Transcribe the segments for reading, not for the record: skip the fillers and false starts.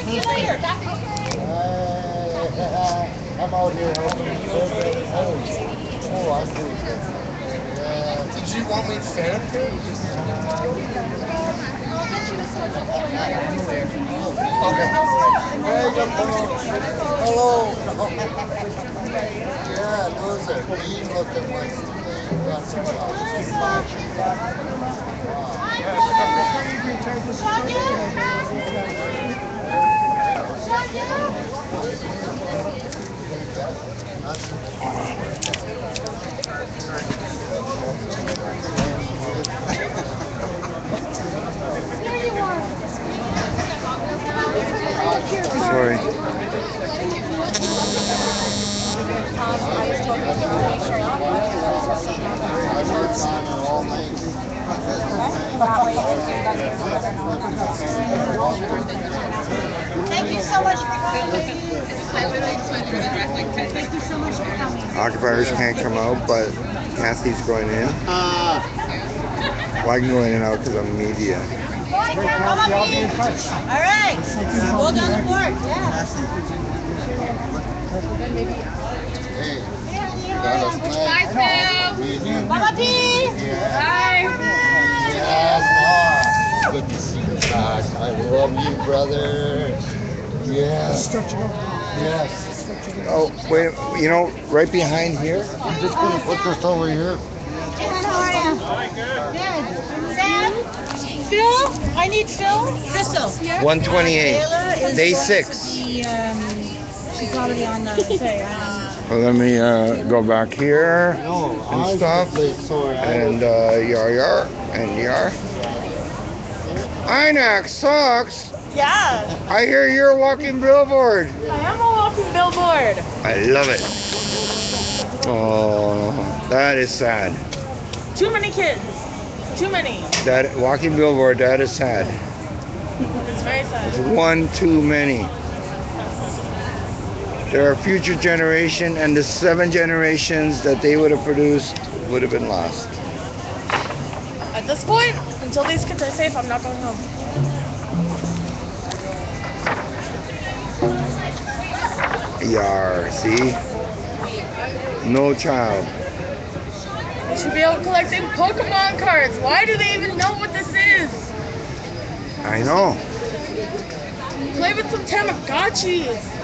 See you later. I'm out here helping. Oh, I see. Yeah. Did you want me to stand up here? Okay. Hey, hello. Yeah, those are mean looking ones. They got some Sorry. Thank you so much for coming. Thank you so much for coming. Occupiers can't come out, but Kathy's going in. Well, I can go in and out because I'm media. Come on, in. All right. Go down the board. Yeah. Bye, Phil. Mama P. Bye. Yes. Good to see you back. I love you, brother. Yes. Yes. Oh, wait, you know, right behind here? I'm just going to put this over here. How are you? Good. Sam? Phil? I need Phil. Crystal. 128. Day 6. She's already on the thing. Well, let me go back here and stuff. And yar, and yar. INAC sucks. Yeah. I hear you're a walking billboard. I am a walking billboard. I love it. Oh, that is sad. Too many kids. Too many. That walking billboard, that is sad. It's very sad. It's one too many. There are future generation, and the 7 generations that they would have produced would have been lost. At this point, until these kids are safe, I'm not going home. Yar, see? No child. They should be able collecting Pokemon cards. Why do they even know what this is? I know. Play with some Tamagotchis.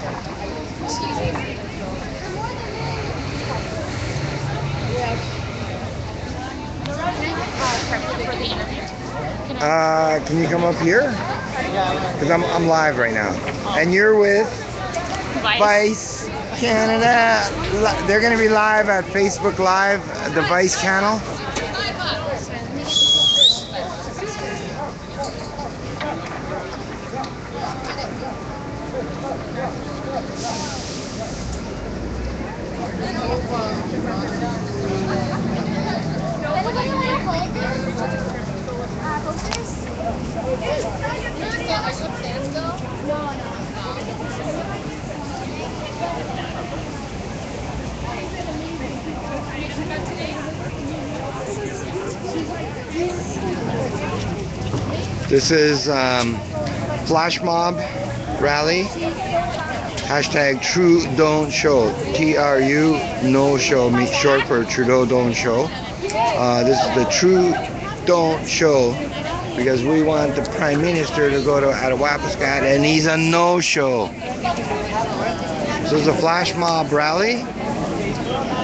Can you come up here? Because I'm live right now. And you're with Vice Canada. They're going to be live at Facebook Live, the Vice channel. This is Flash Mob Rally. Hashtag True Don't Show. TRU No Show, short for Trudeau Don't Show. This is the True Don't Show because we want the Prime Minister to go to Attawapiskat and he's a no-show. So it's a Flash Mob Rally.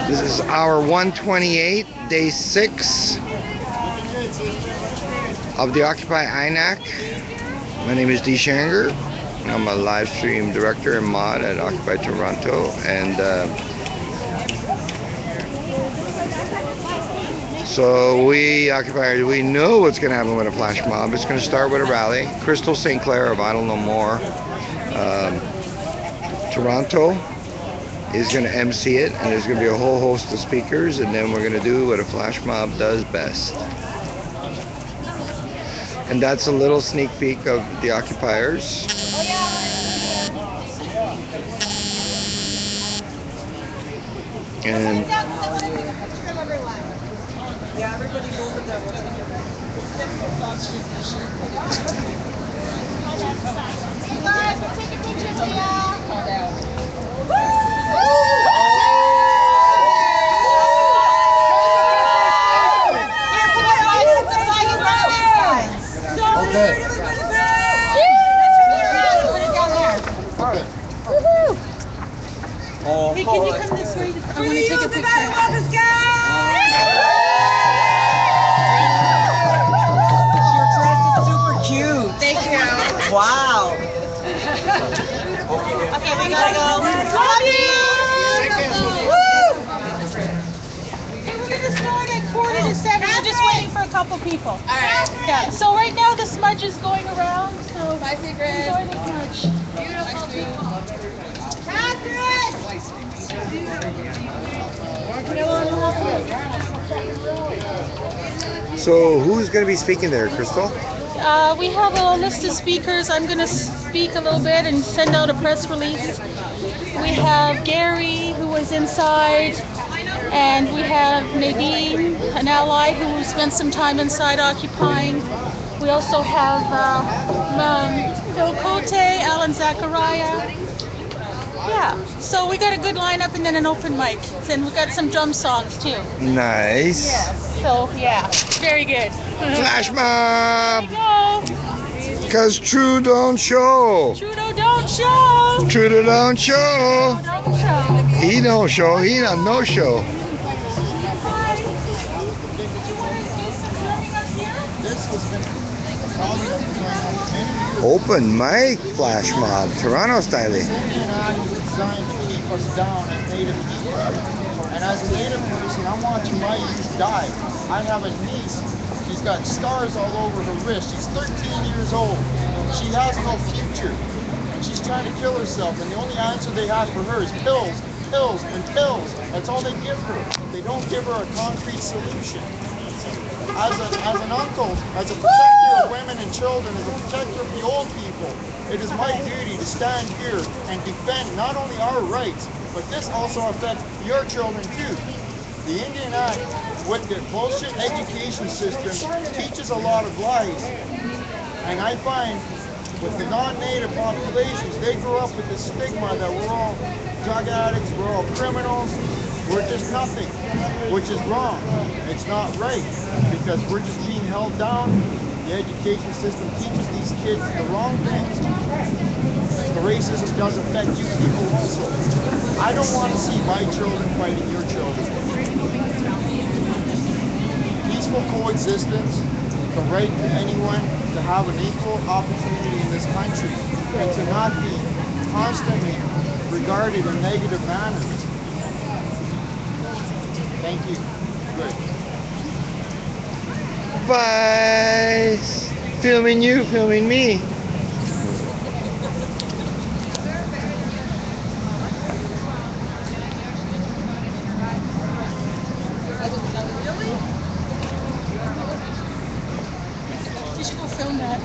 This is our 128, day 6 of the Occupy INAC. My name is D. Shanger. I'm a live stream director and mod at Occupy Toronto, and so we occupiers, we know what's going to happen with a flash mob. It's going to start with a rally. Crystal St. Clair of I Don't Know More, Toronto is going to MC it, and there's going to be a whole host of speakers, and then we're going to do what a flash mob does best. And that's a little sneak peek of the occupiers. And Yeah, everybody goes with that. Okay. Put it down there. Okay. Hey, can you come this way? I want to take a picture. Your dress is super cute. Thank you. Wow. Okay, we gotta go. Love you. Woo! Okay, we're gonna start at 7:40. We're just waiting for a couple people. All right. Yeah. So right now the smudge is going around. So enjoy the smudge. Beautiful people. So who's going to be speaking there, Crystal? We have a list of speakers. I'm going to speak a little bit and send out a press release. We have Gary, who was inside, and we have Nadine, an ally who spent some time inside occupying. We also have Phil Cote, Alan Zachariah. Yeah, so we got a good lineup and then an open mic. And we got some drum songs too. Nice. Yes. So yeah, very good. Flash mob! Go. Because True don't show. Trudeau don't show. True don't show. Don't show. He don't show. He don't no show. Open mic flash mob, Toronto style. Indian Act was designed to keep us down as Native people. And as a Native person, I'm watching my youth die. I have a niece. She's got scars all over her wrist. She's 13 years old. She has no future. And she's trying to kill herself. And the only answer they have for her is pills, pills, and pills. That's all they give her. They don't give her a concrete solution. As an uncle, as a protector of women and children, as a protector of the old people, it is my duty to stand here and defend not only our rights, but this also affects your children too. The Indian Act, with the bullshit education system, teaches a lot of lies. And I find with the non-native populations, they grew up with the stigma that we're all drug addicts, we're all criminals, we're just nothing, which is wrong. It's not right, because we're just being held down. The education system teaches these kids the wrong things. The racism does affect you people also. I don't want to see my children fighting your children. Peaceful coexistence, the right to anyone to have an equal opportunity in this country, and to not be constantly regarded in negative manners. Thank you. Good. Bye. Filming you, filming me. You should go film that.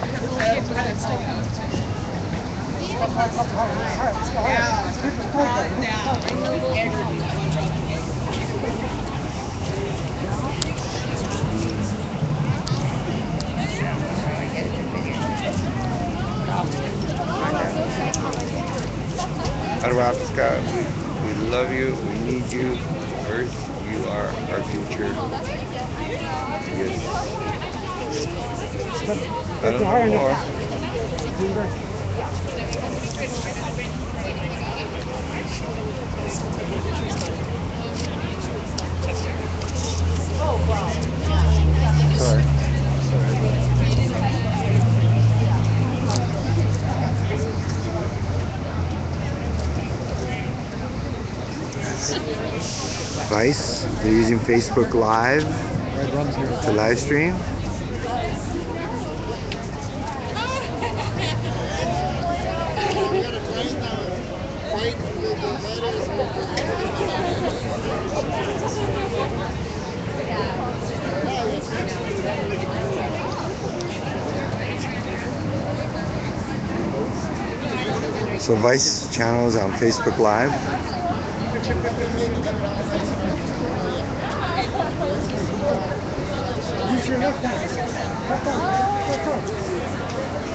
Arabska, we love you, we need you. Earth, you are our future. Yes. I don't know more. Sorry. Vice, they're using Facebook Live to live stream. So Vice channels on Facebook Live. Use your left hand.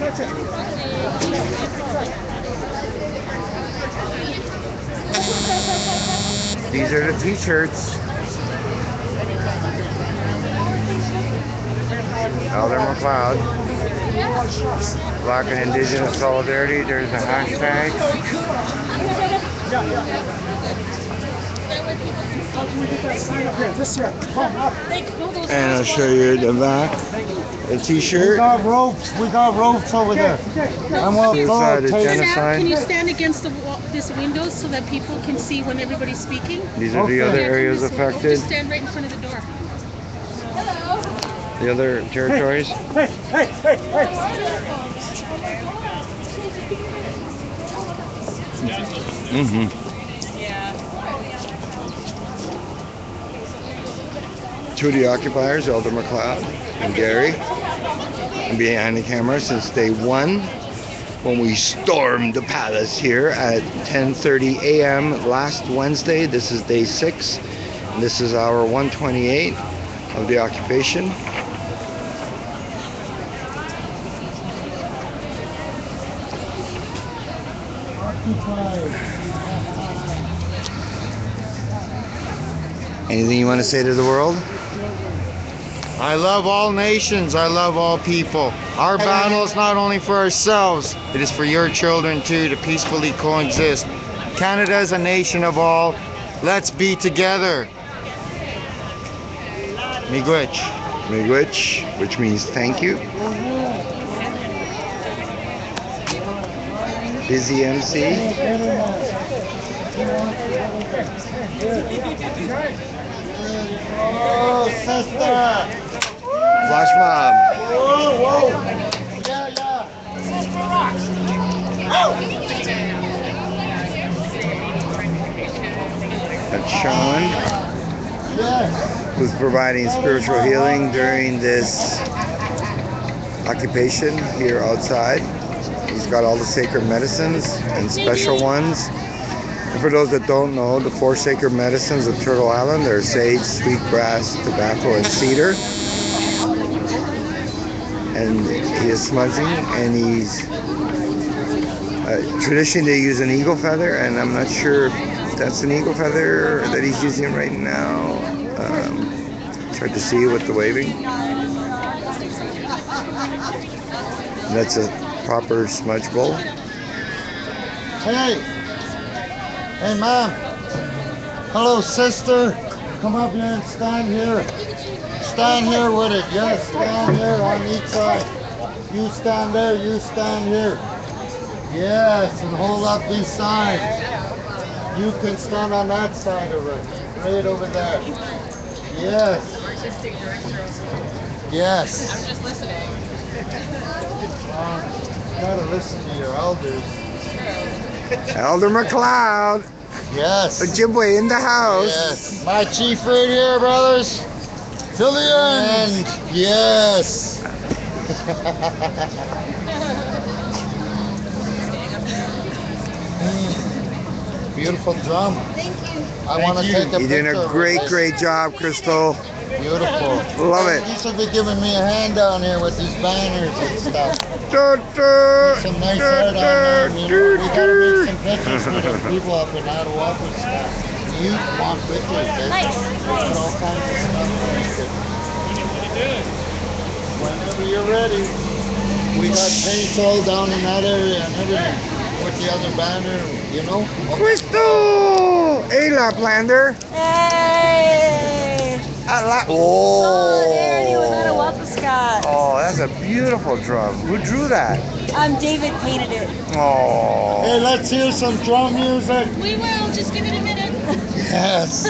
That's it. These are the t-shirts. Elder McLeod. Black and Indigenous Solidarity. There's the hashtag. And I'll show you the back. A t-shirt. We got ropes over there. I'm all Suicide is Can genocide. you stand against the wall, this window so that people can see when everybody's speaking? These are the other areas affected. Just stand right in front of the door. The other territories. Two of the occupiers, Elder McLeod and Gary, and behind the camera since day one when we stormed the palace here at 10:30 a.m. last Wednesday. This is day 6. And this is hour 128 of the occupation. Anything you want to say to the world? I love all nations. I love all people. Our battle is not only for ourselves, it is for your children too, to peacefully coexist. Canada is a nation of all. Let's be together. Miigwech. Miigwech, which means thank you. Busy MC. Oh, sister. Flash mob. Whoa, whoa. That's Sean, who's providing spiritual healing during this occupation here outside. He's got all the sacred medicines and special ones. And for those that don't know, the 4 sacred medicines of Turtle Island are sage, sweetgrass, tobacco, and cedar. And he is smudging, and he's traditionally they use an eagle feather, and I'm not sure if that's an eagle feather that he's using right now. It's hard to see with the waving. That's a proper smudge bowl. Hey. Hey, ma'am. Hello, sister. Come up here and stand here. Stand here with it. Yes, stand here on each side. You stand there, you stand here. Yes, and hold up these signs. You can stand on that side of it. Right over there. Yes. Yes. I'm just listening. You gotta listen to your elders. Elder McLeod. Yes. Ojibwe in the house. Yes. My chief right here, brothers. Till the end. Yes. Beautiful drum. Thank you. I want to take a picture. You're doing a great job, Crystal. Beautiful. Love it. You should be giving me a hand down here with these banners and stuff. Some nice art on them, you know. We gotta make some pictures for the people up in Ottawa and stuff. You want pictures, nice. All kinds of stuff. Whenever you're ready. We got paints all down in that area and everything. With the other banner, you know. Crystal! Hey, Laplander. Hey! Oh, there he was at a Waffle Scott. Oh, that's a beautiful drum. Who drew that? David painted it. Oh. Hey, let's hear some drum music. We will. Just give it a minute. Yes.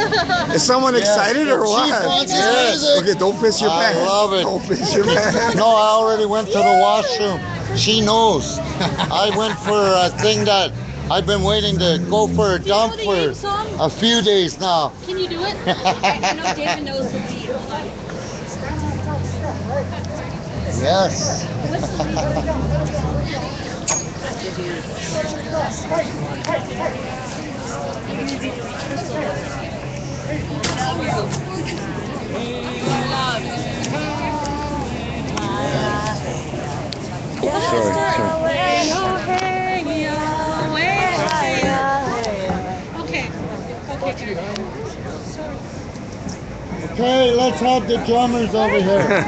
Is someone excited or what? Yes. Okay, don't piss your pants. I love it. Don't piss your pants. No, I already went to the washroom. She knows. I went for a thing that I've been waiting to go for a dump for a few days now. Can you do it? I know David knows the beat. Hold on. Yes. Sorry. Away, Okay, let's have the drummers over here.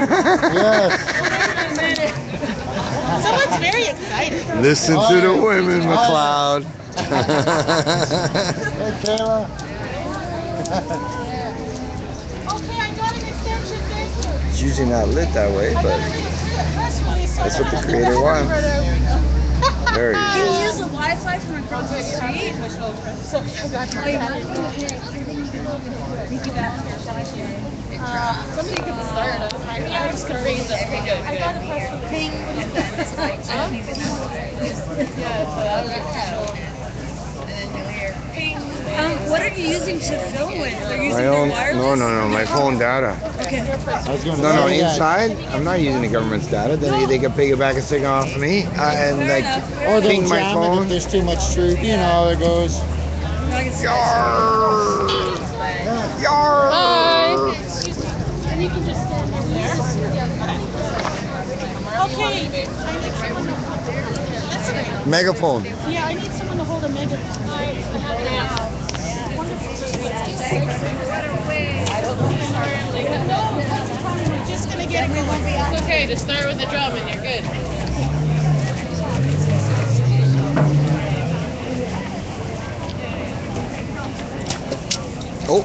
Yes. Someone's very excited. Listen to the women, McLeod. Hey, Kayla. Okay, I got an extension, thank you. It's usually not lit that way, I got but an press release. that's what the creator wants. There Can he you is. use the Wi-Fi from across the street? So, I got Oh, you want to? Thank you, Beth. somebody could start it. I just gonna raise it. I got a press release. What are you using to film with? They're using My their own, wireless? no, my phone data. Okay. I was going to No, say that. inside, I'm not using the government's data. Then they can piggyback a signal off of me and Fair like enough. Or they'll ping my jam it phone. if there's too much truth. You know how it goes. Yarr! Hi. And you can just stand in there. Okay. I need someone to listen. Megaphone. Yeah, I need someone to hold a megaphone. We're just gonna get it going. It's okay, just start with the drum and you're good. Oh,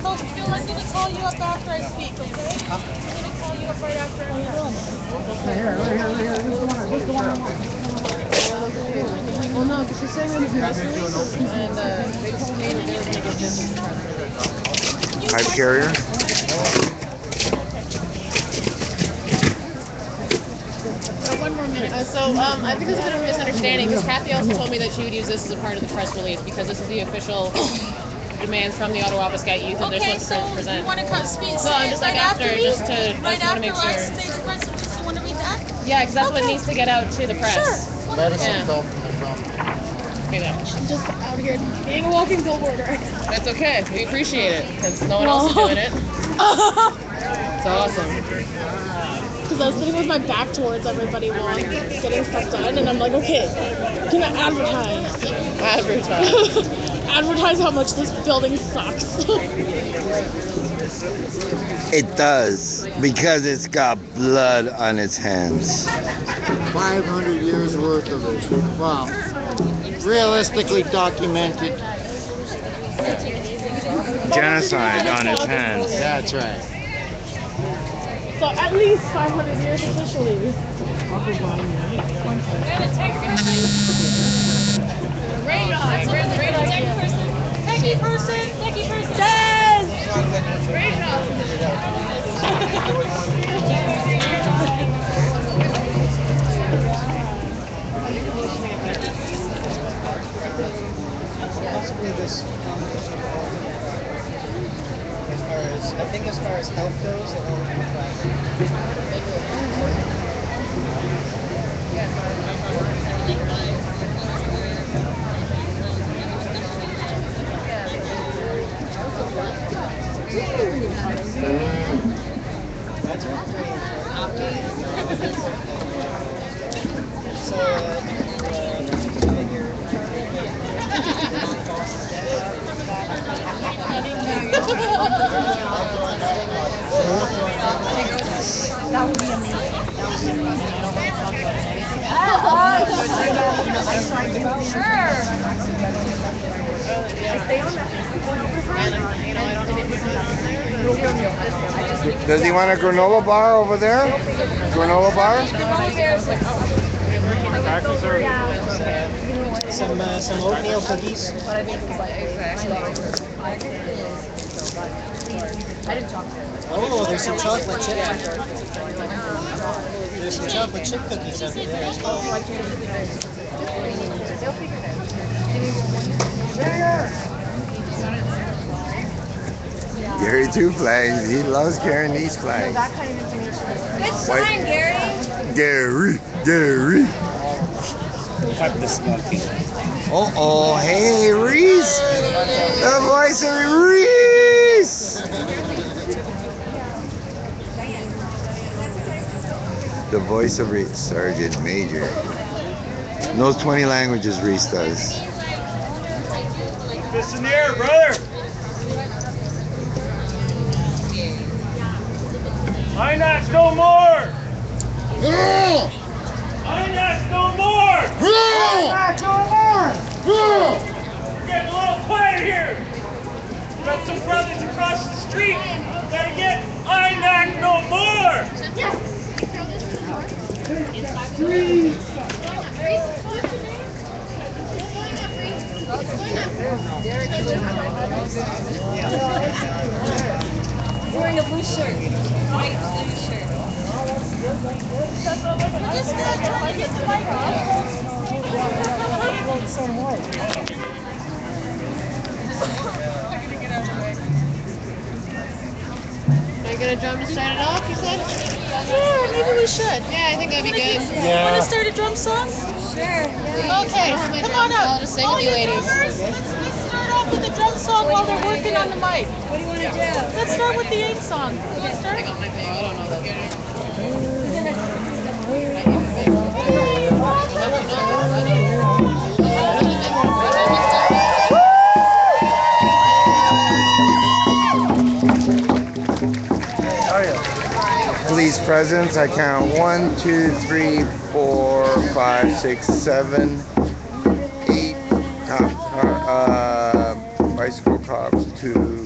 Oh, Phil, I'm gonna call you up after I speak, okay? I'm gonna call you up right after I'm done. Well, no, because she's saying on the press release, and they told me that they were going to get this. pipe carrier. One more minute. I think there's a bit of a misunderstanding because Kathy also told me that she would use this as a part of the press release because this is the official demands from the Ottawa Scout Youth and they're Okay, supposed so to present. you want to come speak? No, I'm just like right after, me? just to Right want to after make I sure. state the press release, you want to read that? Yeah, because that's what Okay. needs to get out to the press. Sure. Medicine Yeah. belt from the drum. Okay, then. Just out here being a walking billboard, right? That's okay. We appreciate it because no one else is doing it. It's awesome. Because I was sitting with my back towards everybody while I'm getting stuff done, and I'm like, okay, can I advertise? Advertise. Advertise how much this building sucks. It does because it's got blood on its hands. 500 years worth of it. Wow. Realistically documented. Genocide on its hands. That's right. So at least 500 years officially. Techie person. Yes! Possibly this. I think as far as health goes, it won't be That's That would be amazing. Does he want a granola bar over there? Granola bar? some oatmeal cookies. Oh, there's some chocolate chip. There's some chocolate chip cookies under there as well. Gary two flags. He loves carrying these flags. Good sign, Gary. Gary. Uh-oh, hey Reese. The voice of Reese. The voice of Reese. Sergeant Major. Knows 20 languages, Reese does. Fist in the air, brother. Inox no more! Yeah! Inox no more! Yeah! Yeah! We're getting a little quiet here. We got some brothers across the street. Gotta get Inox no more! Wearing a blue shirt. White blue shirt. Just trying to get the mic off. Are you gonna drum to start it off, you said? Yeah, maybe we should. Yeah, I think that'd be good. Want to start a drum song? Sure. Okay, My come on drums, I'll up. just sing All with you you ladies. drummers, let's start off with a drum song while they're working on the mic. What do you want to do? Let's start with the AIM song. You want to start? I got my thing. I don't know that. Police presence. I count 1, 2, 3, 4, 5, 6, 7, 8 bicycle cops, 2.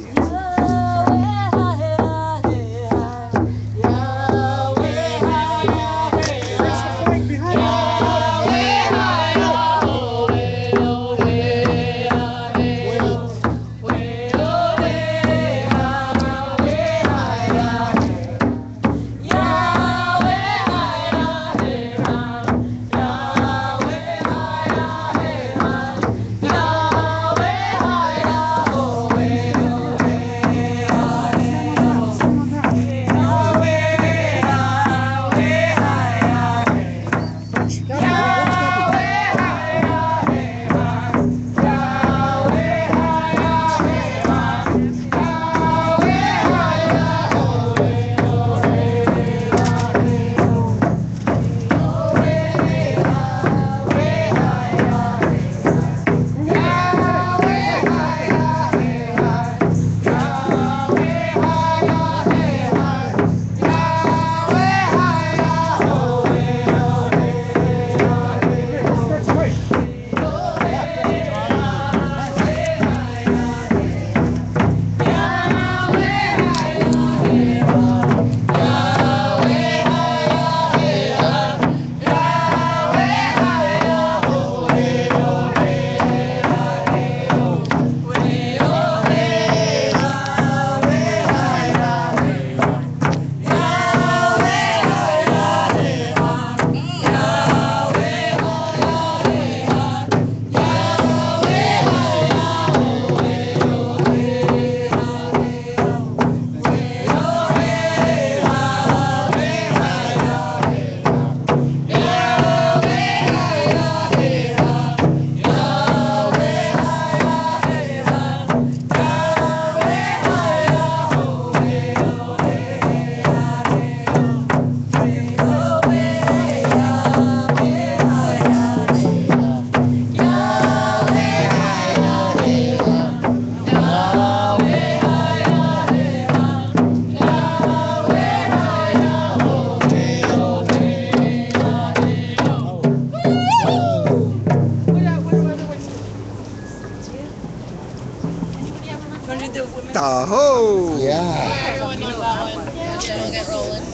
Tahoe! Yeah. Everyone knows that one. Yeah, we'll get rolling.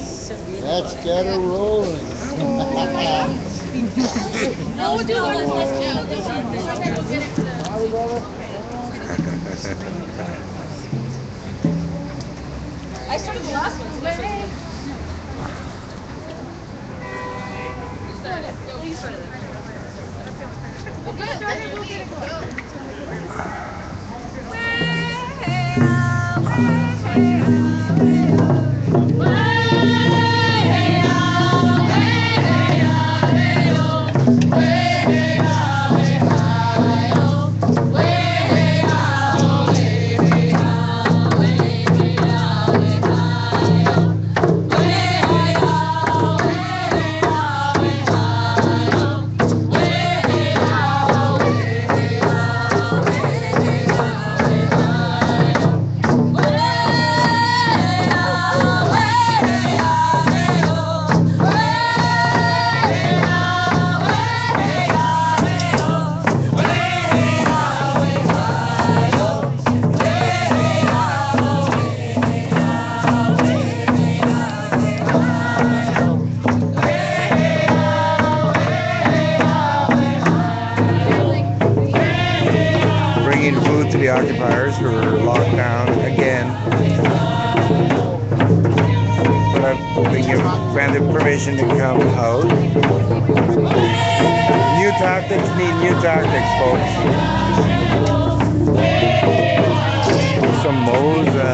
Let's get her rolling. No, we'll do one. I started the last one. upstairs who are locked down again. But I've been granted permission to come out. New tactics need new tactics, folks. Samosa.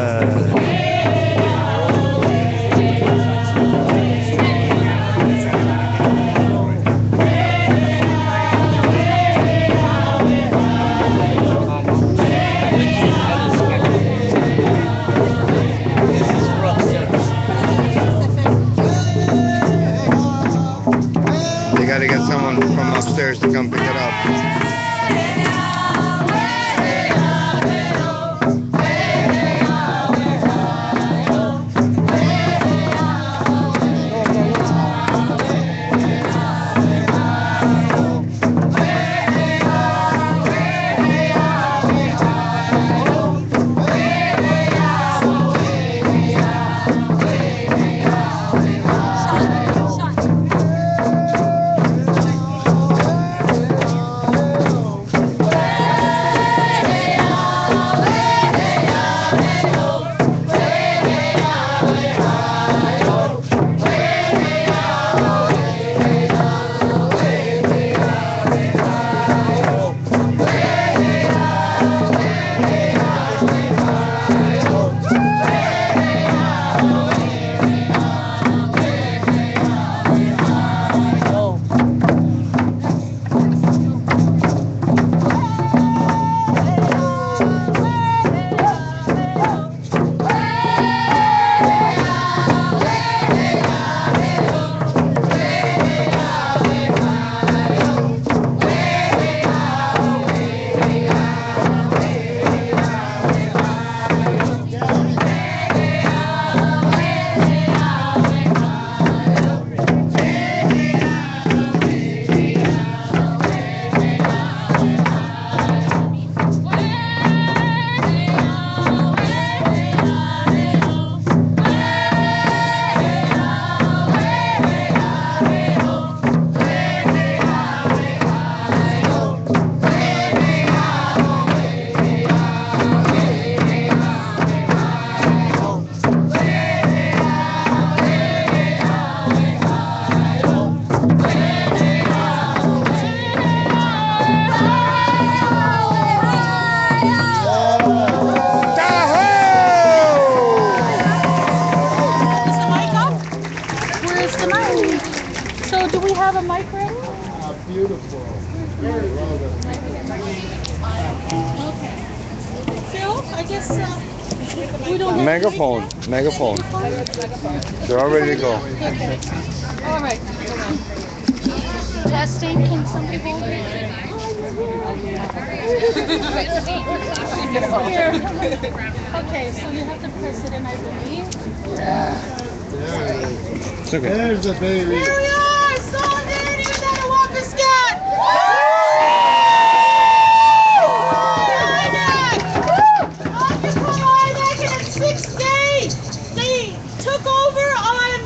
They gotta get someone from upstairs to come pick it up. So do we have a mic ready? Beautiful. Very well done. Okay. Phil, I guess we don't have Megaphone. Megaphone. They're all ready to go. Okay. All right. Testing. Can somebody hold it? Here. Okay, so you have to press it in, I believe. It's okay. There's the baby. Here we are! Solidarity with Anawapiskat! Occupy INAC in its 6th day! They took over on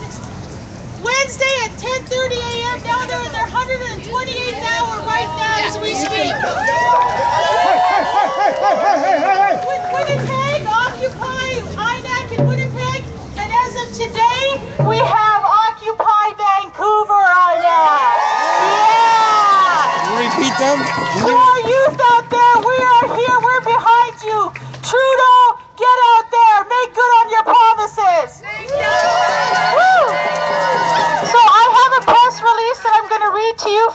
Wednesday at 10:30 a.m. Now they're in their 128th hour right now as we speak. With Winnipeg, Occupy INAC in Winnipeg, and as of today, we have Occupy Vancouver INAC. Yeah! Repeat them. To our youth out there, we are here, we're behind you. Trudeau, get out there, make good on your promises. Woo! So I have a press release that I'm going to read to you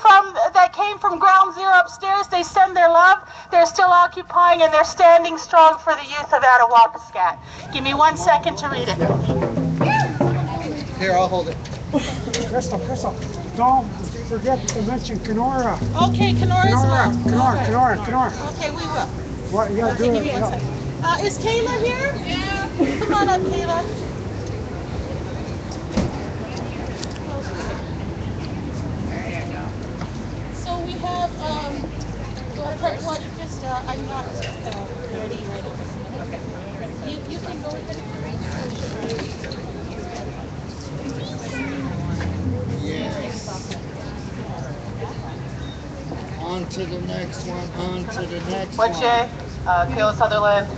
that came from Ground Zero upstairs. They send their love. They're still occupying and they're standing strong for the youth of Anawapiskat. Give me 1 second to read it. Here, I'll hold it. Crystal, don't forget to mention Kenora. Okay, Kenora as well. Kenora. Okay, we will. What you gotta Okay, do give me 1 second. Is Kayla here? Yeah. Come on up, Kayla. So we have, I'm not ready. Okay. You can go ahead. Yes. On to the next one. On to the next one. Kayla Sutherland,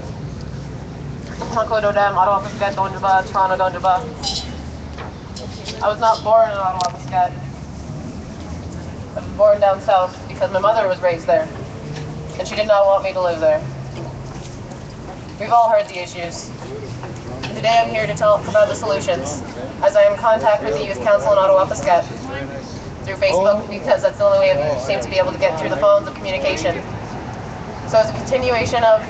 Dodem, Ottawa Pascat, Donjaba, Toronto Donjaba. I was not born in Ottawa Pascat. I was born down south because my mother was raised there, and she did not want me to live there. We've all heard the issues. Today I'm here to talk about the solutions, as I am in contact with the Youth Council in Ottawa Pascat through Facebook, because that's the only way I seem to be able to get through the phones of communication. So as a continuation of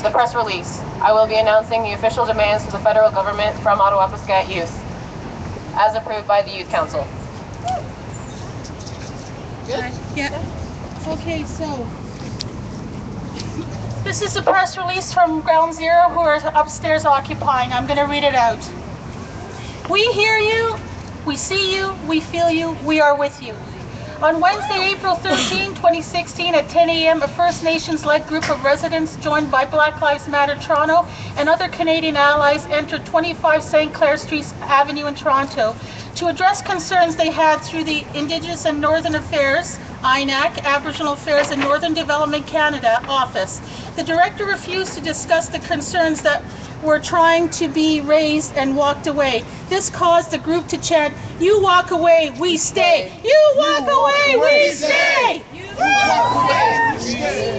the press release, I will be announcing the official demands to the federal government from Ottawa Pascat youth, as approved by the Youth Council. Yeah. Okay, so this is a press release from Ground Zero, who are upstairs occupying. I'm going to read it out. We hear you, we see you, we feel you, we are with you. On Wednesday, April 13, 2016 at 10 a.m., a First Nations-led group of residents joined by Black Lives Matter Toronto and other Canadian allies entered 25 St. Clair Street Avenue in Toronto to address concerns they had through the Indigenous and Northern Affairs, INAC, Aboriginal Affairs and Northern Development Canada office. The director refused to discuss the concerns that were trying to be raised and walked away. This caused the group to chant, "You walk away, we stay. You walk away, we stay."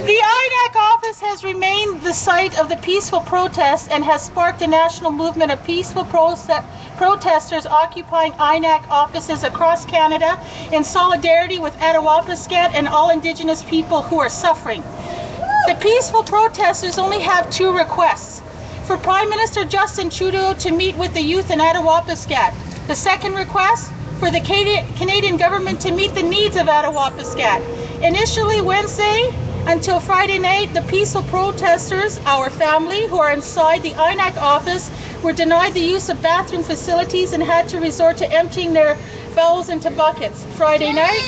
The INAC office has remained the site of the peaceful protest and has sparked a national movement of peaceful protesters occupying INAC offices across Canada in solidarity with Attawapiskat and all Indigenous people who are suffering. The peaceful protesters only have two requests: for Prime Minister Justin Trudeau to meet with the youth in Attawapiskat. The second request, for the Canadian government to meet the needs of Attawapiskat. Initially Wednesday until Friday night, the peaceful protesters, our family, who are inside the INAC office, were denied the use of bathroom facilities and had to resort to emptying their bowels into buckets. Friday night,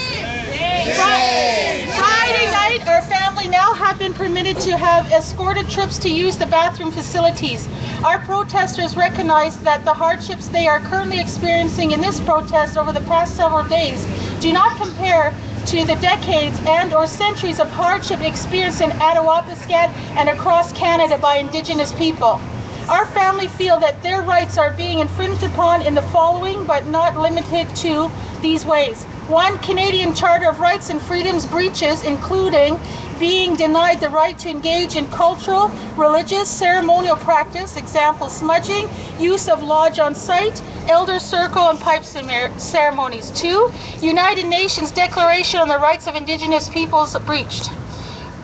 our family now have been permitted to have escorted trips to use the bathroom facilities. Our protesters recognize that the hardships they are currently experiencing in this protest over the past several days do not compare to the decades and or centuries of hardship experienced in Attawapiskat and across Canada by Indigenous people. Our family feel that their rights are being infringed upon in the following, but not limited to these ways. 1. Canadian Charter of Rights and Freedoms breaches, including being denied the right to engage in cultural, religious, ceremonial practice, example smudging, use of lodge on site, elder circle and pipe ceremonies. 2. United Nations Declaration on the Rights of Indigenous Peoples breached.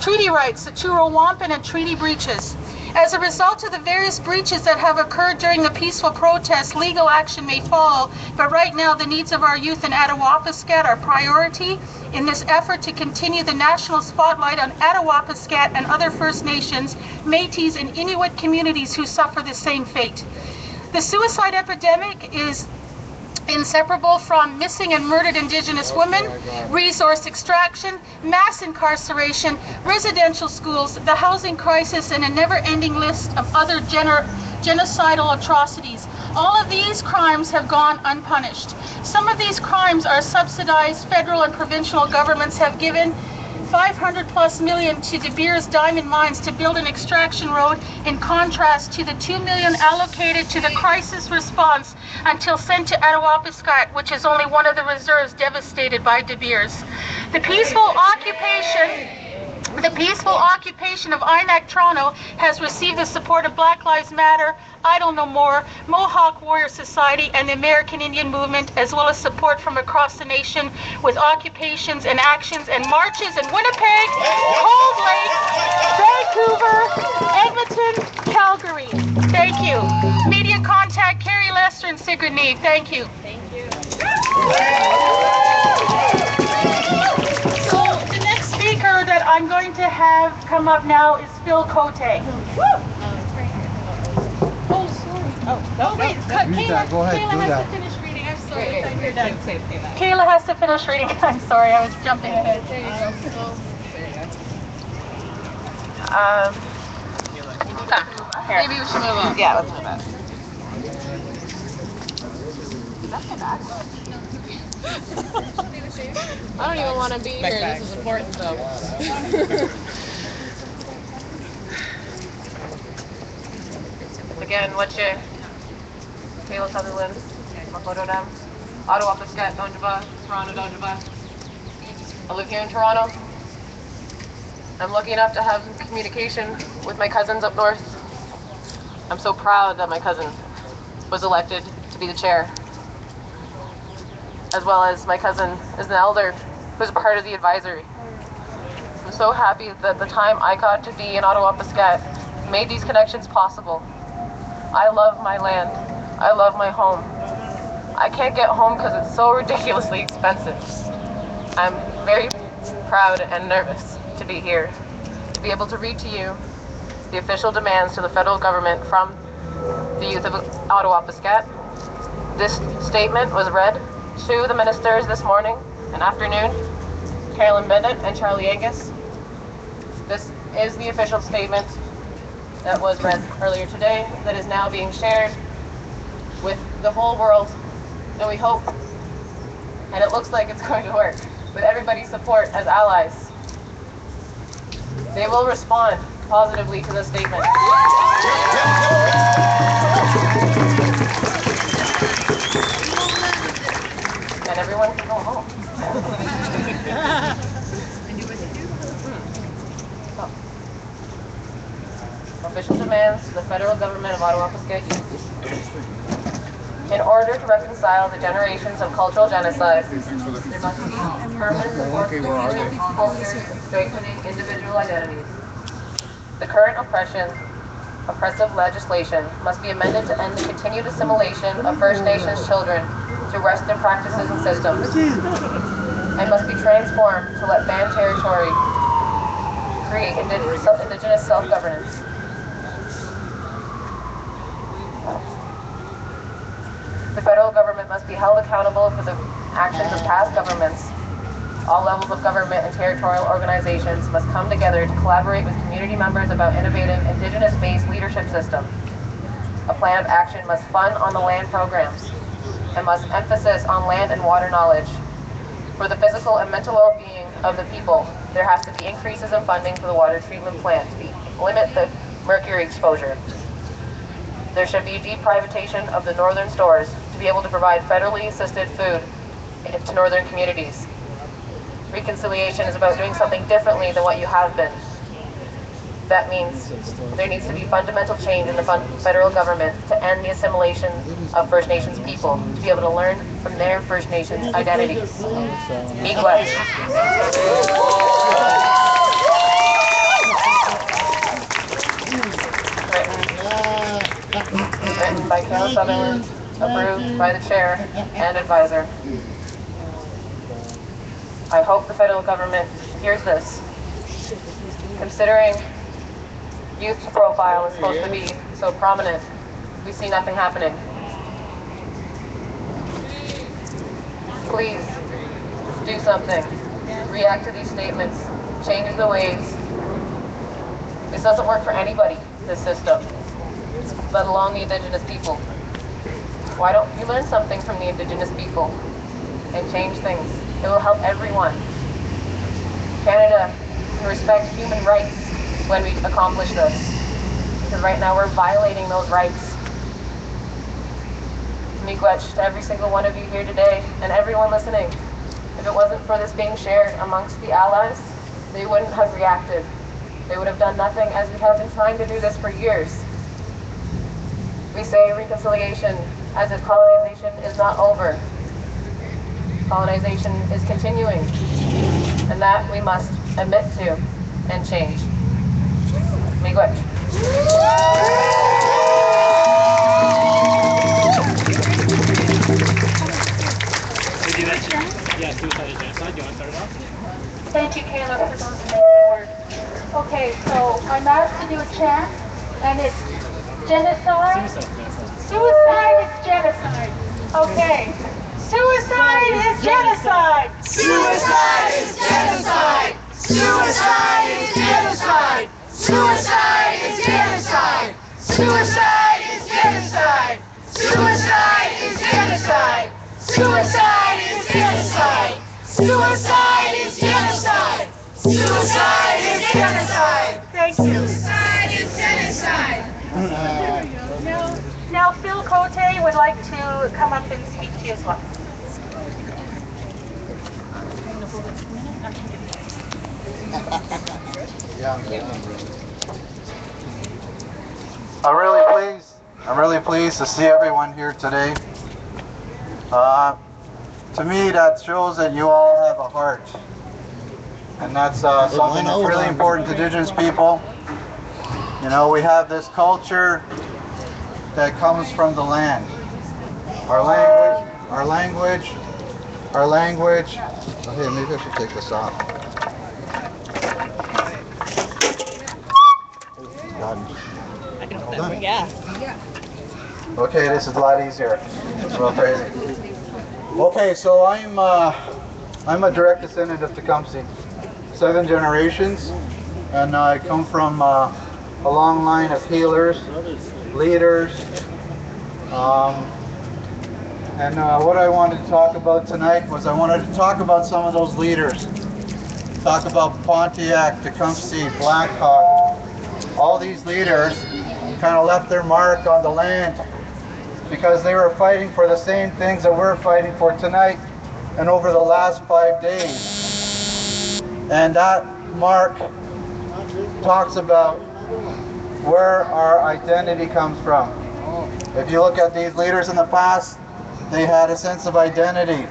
Treaty rights, the Truro Wampum and treaty breaches. As a result of the various breaches that have occurred during the peaceful protest, legal action may follow, but right now the needs of our youth in Attawapiskat are priority in this effort to continue the national spotlight on Attawapiskat and other First Nations, Métis and Inuit communities who suffer the same fate. The suicide epidemic is inseparable from missing and murdered Indigenous women, resource extraction, mass incarceration, residential schools, the housing crisis, and a never-ending list of other genocidal atrocities. All of these crimes have gone unpunished. Some of these crimes are subsidized. Federal and provincial governments have given $500+ million to De Beers Diamond Mines to build an extraction road, in contrast to the $2 million allocated to the crisis response until sent to Attawapiskat, which is only one of the reserves devastated by De Beers. The peaceful occupation of INAC Toronto has received the support of Black Lives Matter, Idle No More, Mohawk Warrior Society, and the American Indian Movement, as well as support from across the nation with occupations and actions and marches in Winnipeg, Cold Lake, Vancouver, Edmonton, Calgary. Thank you. Media contact Carrie Lester and Sigrid Neve. Thank you. Thank you. So the next speaker that I'm going to have come up now is Phil Cote. Oh, sorry. Oh, wait. Kayla, Go ahead, Kayla do has that. to finish reading. I'm sorry. I thought you were done. Kayla has to finish reading. I'm sorry. I was jumping ahead. There you go. Here. Maybe we should move on. Yeah, let's move on. I don't even want to be here. This is important though. again, Wetche, Kayla Sutherland, Makododam, Ottawa, Piscat, Donjaba, Toronto, Donjaba. I live here in Toronto. I'm lucky enough to have communication with my cousins up north. I'm so proud that my cousin was elected to be the chair, as well as my cousin is an elder who's part of the advisory. I'm so happy that the time I got to be in Ottawa, Piscat made these connections possible. I love my land. I love my home. I can't get home because it's so ridiculously expensive. I'm very proud and nervous to be here, to be able to read to you the official demands to the federal government from the youth of Ottawa, Piscat. This statement was read to the ministers this morning and afternoon, Carolyn Bennett and Charlie Angus. This is the official statement that was read earlier today that is now being shared with the whole world, and we hope, and it looks like it's going to work, with everybody's support as allies. They will respond positively to this statement. And everyone can go home. Official demands to the federal government of Ottawa, Piscat. In order to reconcile the generations of cultural genocide, there must be permanent support for communities, cultures, and strengthening individual identities. The current oppressive legislation must be amended to end the continued assimilation of First Nations children to Western practices and systems, and must be transformed to let banned territory create Indigenous self-governance. The federal government must be held accountable for the actions of past governments. All levels of government and territorial organizations must come together to collaborate with community members about innovative Indigenous-based leadership system. A plan of action must fund on the land programs and must emphasis on land and water knowledge. For the physical and mental well-being of the people, there has to be increases in funding for the water treatment plant to limit the mercury exposure. There should be deprivatization of the northern stores to be able to provide federally assisted food to northern communities. Reconciliation is about doing something differently than what you have been. That means there needs to be fundamental change in the federal government to end the assimilation of First Nations people, to be able to learn from their First Nations identities. Miigwech. Written by Kayla Sutherland, approved by the chair and advisor. I hope the federal government hears this. Considering youth profile is supposed to be so prominent, we see nothing happening. Please do something. React to these statements. Change the ways. This doesn't work for anybody, this system, let alone the Indigenous people. Why don't you learn something from the Indigenous people and change things? It will help everyone. Canada can respect human rights when we accomplish this, because right now we're violating those rights. Miigwech to every single one of you here today and everyone listening. If it wasn't for this being shared amongst the allies, they wouldn't have reacted. They would have done nothing, as we have been trying to do this for years. We say reconciliation as if colonization is not over. Colonization is continuing, and that we must admit to and change. Miigwech. Yeah, suicide and genocide. Do you want to start it off? Thank you, Kayla, for those amazing words. Okay, so I'm asked to do a chant, and it's genocide. Suicide is genocide. Okay. Suicide is genocide. Suicide is genocide. Suicide is genocide. Suicide is genocide. Suicide is genocide. Suicide is genocide. Suicide is genocide. Suicide is genocide. Suicide is genocide. Thank you. Suicide is genocide. No. now Phil Cote would like to come up and speak to you as well. I'm really pleased to see everyone here today. To me, that shows that you all have a heart, and that's something that's really important to Indigenous people. You know, we have this culture that comes from the land. Our language. Okay, maybe I should take this off. Hold on. Yeah. Okay, this is a lot easier. It's real crazy. Okay, so I'm a direct descendant of Tecumseh, 7 generations, and I come from a long line of healers, leaders, and what I wanted to talk about tonight was I wanted to talk about some of those leaders. Talk about Pontiac, Tecumseh, Blackhawk. All these leaders kind of left their mark on the land because they were fighting for the same things that we're fighting for tonight and over the last 5 days. And that mark talks about where our identity comes from. If you look at these leaders in the past, they had a sense of identity.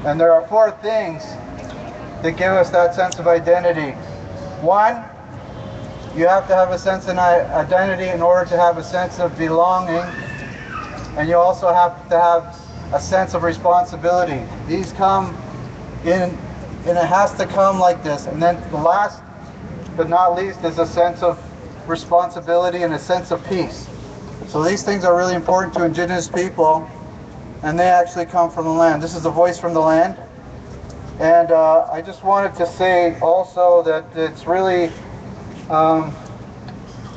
And there are 4 things that give us that sense of identity. 1, you have to have a sense of identity in order to have a sense of belonging. And you also have to have a sense of responsibility. These come in, and it has to come like this. And then the last but not least is a sense of responsibility and a sense of peace. So these things are really important to Indigenous people, and they actually come from the land. This is a voice from the land. And I just wanted to say also that it's really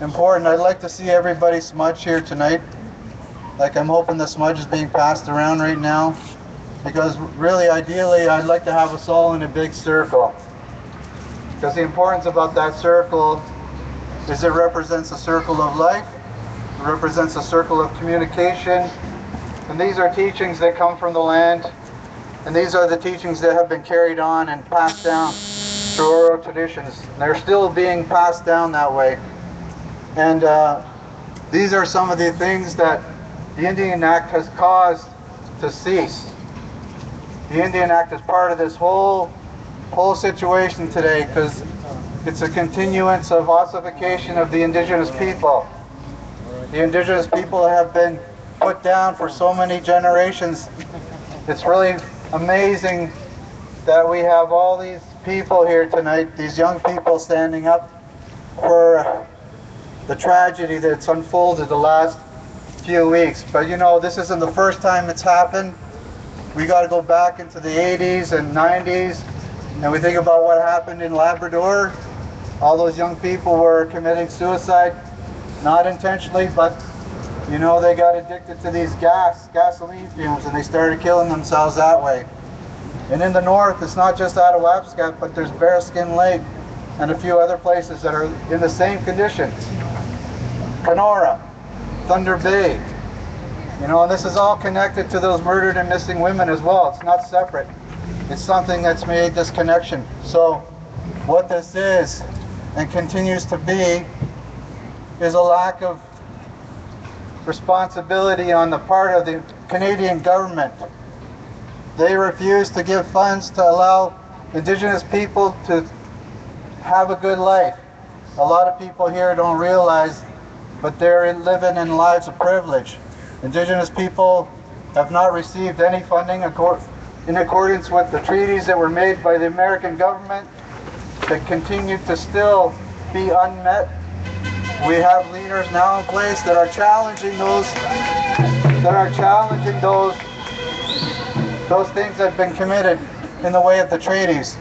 important. I'd like to see everybody smudge here tonight. Like, I'm hoping the smudge is being passed around right now, because really, ideally, I'd like to have us all in a big circle. Because the importance about that circle is it represents a circle of life, it represents a circle of communication, and these are teachings that come from the land, and these are the teachings that have been carried on and passed down through oral traditions. They're still being passed down that way. And these are some of the things that the Indian Act has caused to cease. The Indian Act is part of this whole situation today because it's a continuance of ossification of the Indigenous people. The Indigenous people have been put down for so many generations. It's really amazing that we have all these people here tonight, these young people standing up for the tragedy that's unfolded the last few weeks. But you know, this isn't the first time it's happened. We got to go back into the 80s and 90s, and we think about what happened in Labrador. All those young people were committing suicide, not intentionally, but you know, they got addicted to these gasoline fumes, and they started killing themselves that way. And in the north, it's not just Atawapskat, but there's Bearskin Lake and a few other places that are in the same conditions. Kenora, Thunder Bay, you know, and this is all connected to those murdered and missing women as well. It's not separate. It's something that's made this connection. So what this is and continues to be is a lack of responsibility on the part of the Canadian government. They refuse to give funds to allow Indigenous people to have a good life. A lot of people here don't realize, but they're living in lives of privilege. Indigenous people have not received any funding in accordance with the treaties that were made by the American government that continue to still be unmet. We have leaders now in place that are challenging those things that have been committed in the way of the treaties.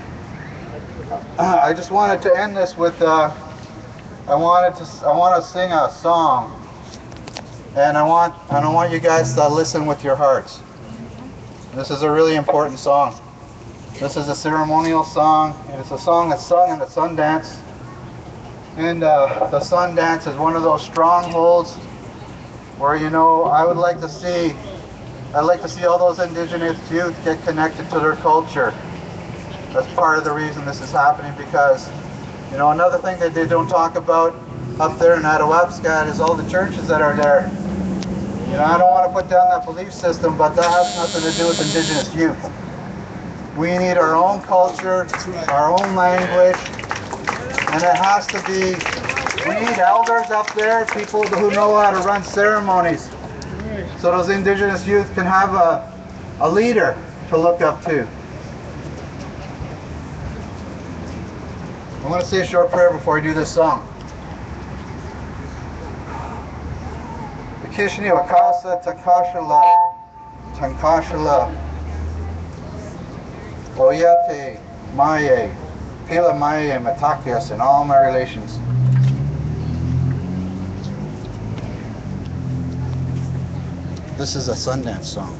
I just wanted to end this with I want to sing a song, and I want you guys to listen with your hearts. This is a really important song. This is a ceremonial song, and it's a song that's sung in the Sundance. And the Sundance is one of those strongholds where, you know, I'd like to see all those indigenous youth get connected to their culture. That's part of the reason this is happening, because, you know, another thing that they don't talk about up there in Atawapskat is all the churches that are there. You know, I don't want to put down that belief system, but that has nothing to do with indigenous youth. We need our own culture, our own language, and it has to be, we need elders up there, people who know how to run ceremonies, so those indigenous youth can have a leader to look up to. I want to say a short prayer before I do this song. Kishni Wakasa Takashala Tankashala Oyate Maye Pila Maye Matakias in all my relations. This is a Sundance song.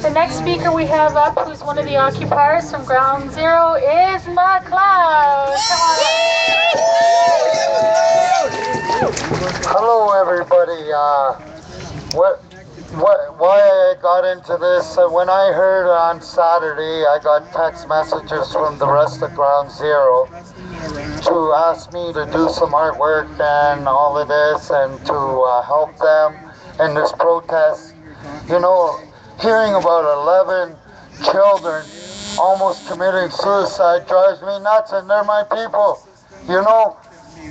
The next speaker we have up, who's one of the occupiers from Ground Zero, is McLeod. Come on up. Hello, everybody. Why I got into this? When I heard on Saturday, I got text messages from the rest of Ground Zero to ask me to do some artwork and all of this, and to help them in this protest. You know, hearing about 11 children almost committing suicide drives me nuts, and they're my people. You know,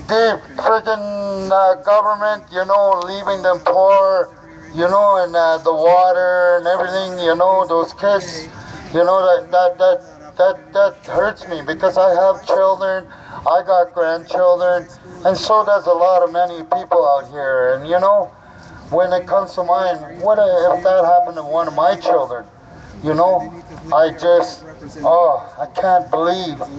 the freaking government, you know, leaving them poor, you know, and the water and everything, you know, those kids, you know, that hurts me, because I have children, I got grandchildren, and so does a lot of many people out here. And you know, when it comes to mine, what if that happened to one of my children? You know, I just, I can't believe it.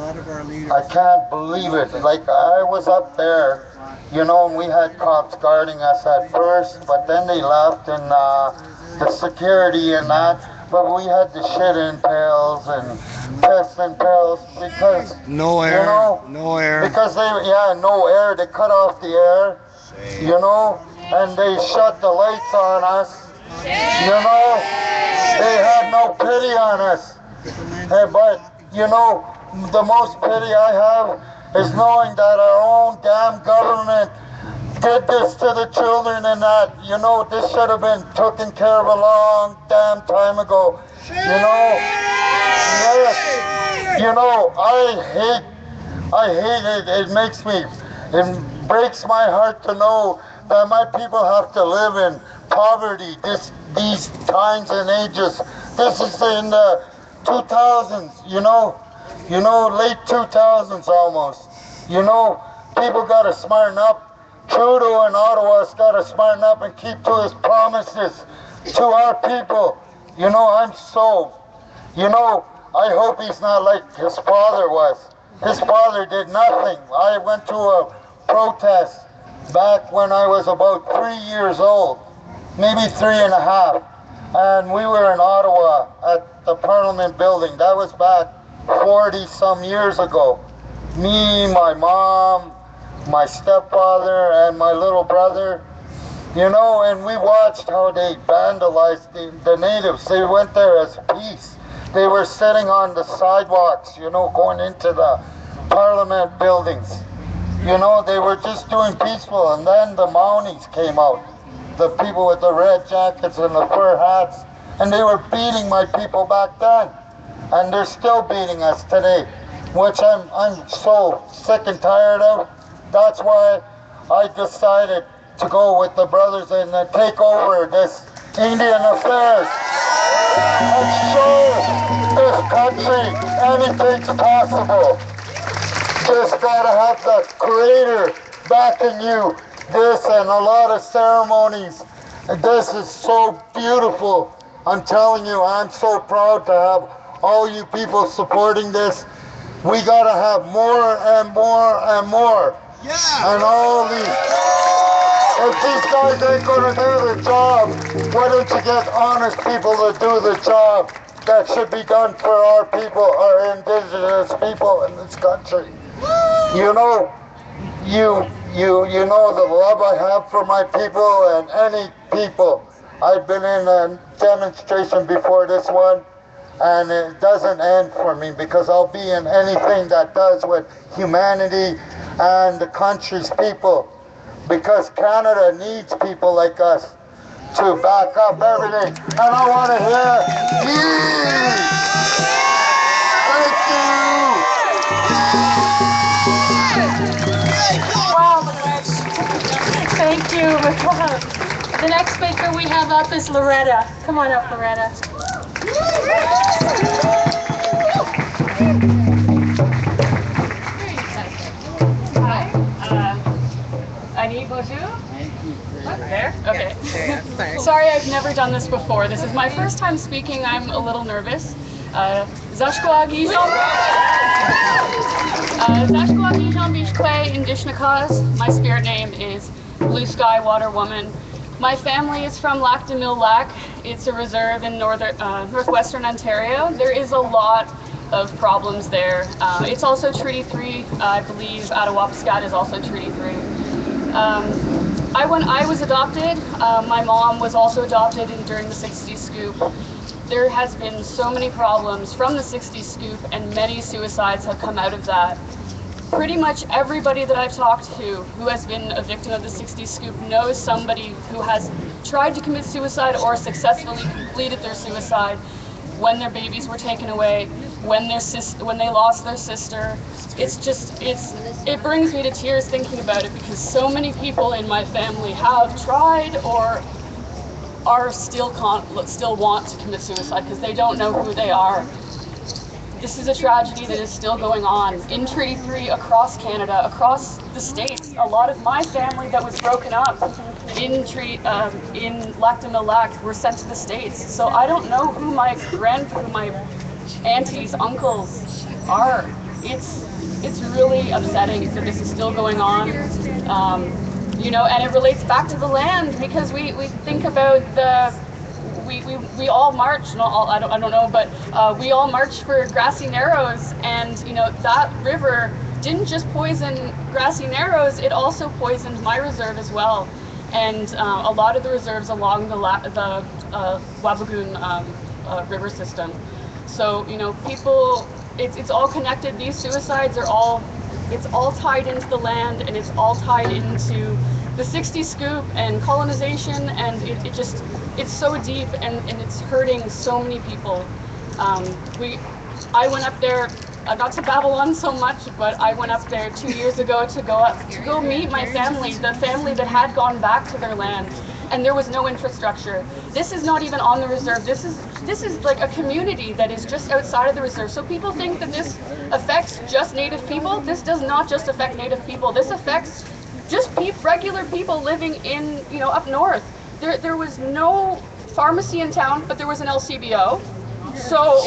Like, I was up there, you know, and we had cops guarding us at first, but then they left, and the security and that, but we had to shit in pails and piss in pails, because, No air, you know, no air. because no air, they cut off the air, you know, and they shut the lights on us, you know, they had no pity on us. Hey, but, you know, the most pity I have is knowing that our own damn government did this to the children, and that, you know, this should have been taken care of a long damn time ago. You know, yes, you know, I hate it. It breaks my heart to know that my people have to live in poverty these times and ages. This is in the 2000s, you know, late 2000s almost. You know, people got to smarten up. Trudeau in Ottawa's got to smarten up and keep to his promises to our people. You know, I hope he's not like his father was. His father did nothing. I went to a protest back when I was about 3 years old, maybe 3.5. And we were in Ottawa at the Parliament building. That was back 40 some years ago. Me, my mom, my stepfather, and my little brother, you know, and we watched how they vandalized the natives. They went there as peace. They were sitting on the sidewalks, you know, going into the Parliament buildings. You know, they were just doing peaceful, and then the Mounties came out. The people with the red jackets and the fur hats, and they were beating my people back then, and they're still beating us today, which I'm so sick and tired of. That's why I decided to go with the brothers and take over this Indian affairs and show this country anything's possible. Just gotta have the Creator backing you. This and a lot of ceremonies. This is so beautiful. I'm telling you, I'm so proud to have all you people supporting this. We gotta have more and more and more. Yeah. And all these. If these guys ain't gonna do the job, why don't you get honest people to do the job that should be done for our people, our indigenous people in this country? You know, you know the love I have for my people and any people. I've been in a demonstration before this one, and it doesn't end for me, because I'll be in anything that does with humanity and the country's people, because Canada needs people like us to back up everything. And I want to hear you. Thank you. Thank you. The next speaker we have up is Loretta. Come on up, Loretta. Hi. Annie Bonjour? There? Okay. Sorry, I've never done this before. This is my first time speaking. I'm a little nervous. Zashkwagi Jean Bichquet Indishnakas. My spirit name is Blue Sky Water Woman. My family is from Lac de Mille Lac. It's a reserve in northwestern Ontario. There is a lot of problems there. It's also Treaty 3, I believe. Attawapiskat is also Treaty 3. When I was adopted, my mom was also adopted during the 60s scoop. There has been so many problems from the 60s scoop, and many suicides have come out of that. Pretty much everybody that I've talked to who has been a victim of the 60s scoop knows somebody who has tried to commit suicide or successfully completed their suicide when their babies were taken away, when they lost their sister. It brings me to tears thinking about it, because so many people in my family have tried or are still want to commit suicide because they don't know who they are. This is a tragedy that is still going on in Treaty 3, across Canada, across the States. A lot of my family that was broken up in Lac de Mille Lac were sent to the States. So I don't know who my aunties, uncles are. It's really upsetting that this is still going on. And it relates back to the land, because we think about we all march, not all, I don't know, but we all march for Grassy Narrows, and that river didn't just poison Grassy Narrows, it also poisoned my reserve as well, and a lot of the reserves along the Wabigoon river system. So people, it's all connected. These suicides it's all tied into the land, and it's all tied into the 60s scoop and colonization, and it's so deep, and it's hurting so many people. I went up there, not to babble on so much, but I went up there 2 years ago to go meet my family, the family that had gone back to their land, and there was no infrastructure. This is not even on the reserve. This is like a community that is just outside of the reserve. So people think that this affects just Native people. This does not just affect Native people. This affects just regular people living in, up north. There was no pharmacy in town, but there was an LCBO. So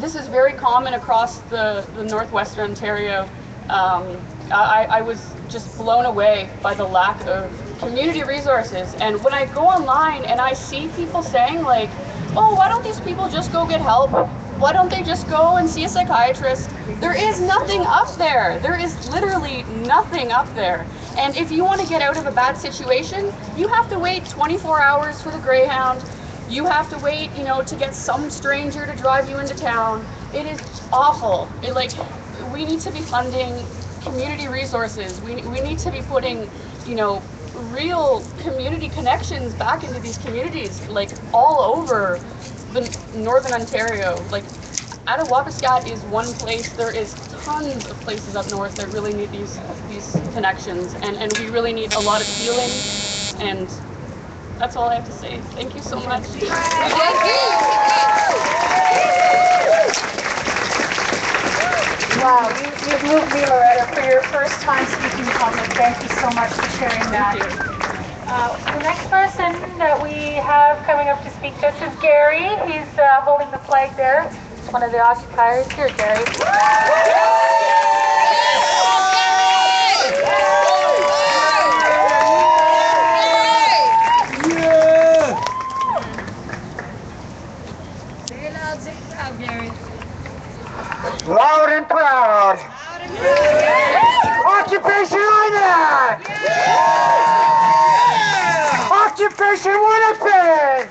this is very common across the northwestern Ontario. I was just blown away by the lack of community resources. And when I go online and I see people saying like, oh, why don't these people just go get help? Why don't they just go and see a psychiatrist? There is nothing up there. There is literally nothing up there. And if you want to get out of a bad situation, you have to wait 24 hours for the Greyhound. You have to wait, to get some stranger to drive you into town. It is awful. We need to be funding community resources. We need to be putting, real community connections back into these communities, all over the Northern Ontario. Attawapiskat is one place. There is tons of places up north that really need these connections, and we really need a lot of healing, and that's all I have to say. Thank you so much. Wow, you've moved me, Loretta, for your first time speaking public. Thank you so much for sharing that. The next person that we have coming up to speak to us is Gary. He's holding the flag there. He's one of the occupiers. Here, Gary. Say it loud, Gary. Loud and proud. Occupation Island! Occupation Winnipeg!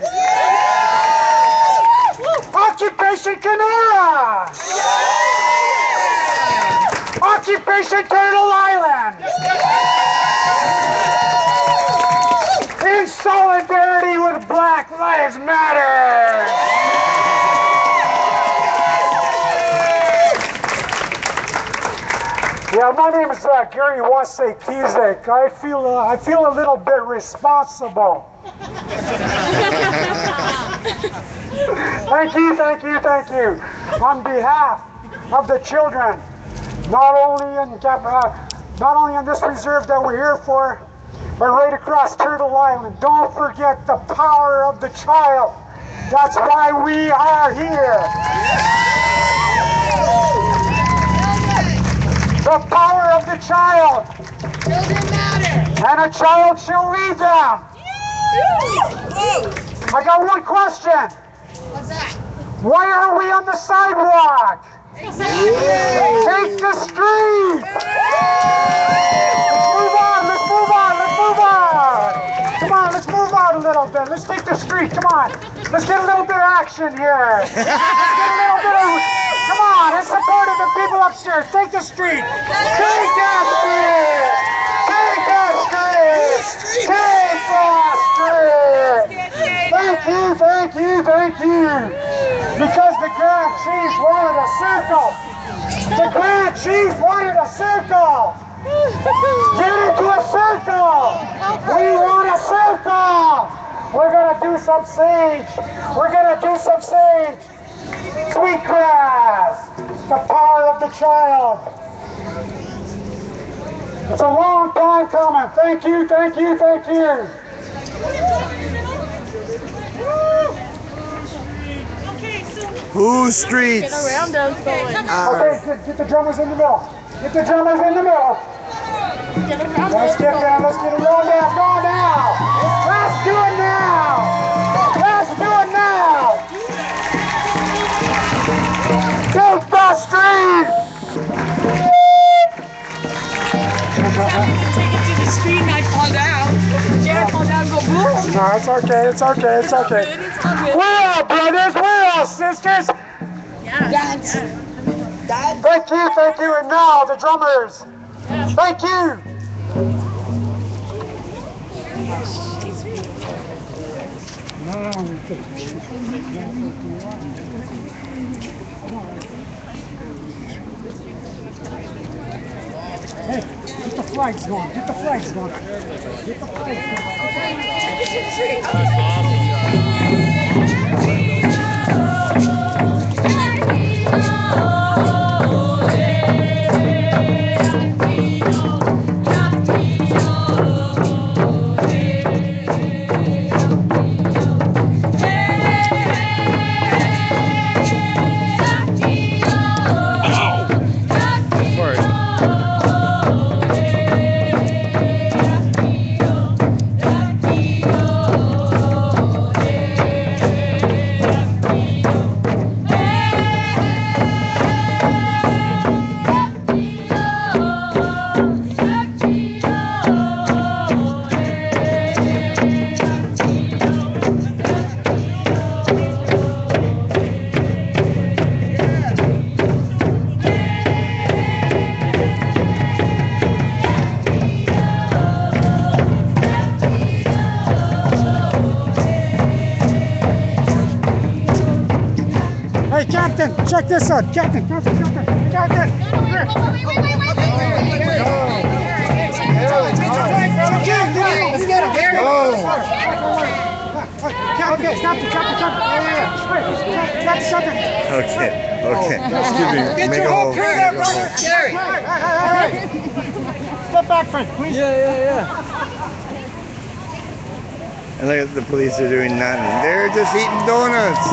Occupation Kenora! Occupation Turtle Island! In solidarity with Black Lives Matter! Yeah, my name is Gary Wasey-Kizek. I feel a little bit responsible. Thank you. On behalf of the children, not only in this reserve that we're here for, but right across Turtle Island. Don't forget the power of the child. That's why we are here. The power of the child. Children matter. And a child shall lead them. I got one question. What's that? Why are we on the sidewalk? Take the street. Let's move on, let's move on, let's move on. Come on, let's move on a little bit. Let's take the street, come on. Let's get a little bit of action here. Let's get a little bit of, come on, in support of the people upstairs. Take the street. Take that street. Take that street. Take that street. Thank you, thank you, thank you. Because the Grand Chief wanted a circle. The Grand Chief wanted a circle. Get into a circle. We want a circle. We're going to do some sage. We're going to do some sage. Sweet grass. The power of the child. It's a long time coming. Thank you, thank you, thank you. Whose streets? Okay, get the drummers in the middle. Get the drummers in the middle. Let's get down, let's get it on down, go now. Let's do it now. Let's do it now. Take the street. Take it to the street and I fall down. Yeah, I fall down and go boom. No, it's okay, it's okay, it's okay. We're all brothers, we're all sisters. Dads. Thank you, and now the drummers. Thank you. Hey, get the flags going, get the flags going. Get the flags Hey, Captain, check this out. Captain. Wait. Let's get him. Here. Okay, stop it. Okay. Excuse me. Get Make your a whole hole. crew there, brother. Gary. Hey. Step back, friend, please. Yeah. And look at the police are doing nothing. They're just eating donuts.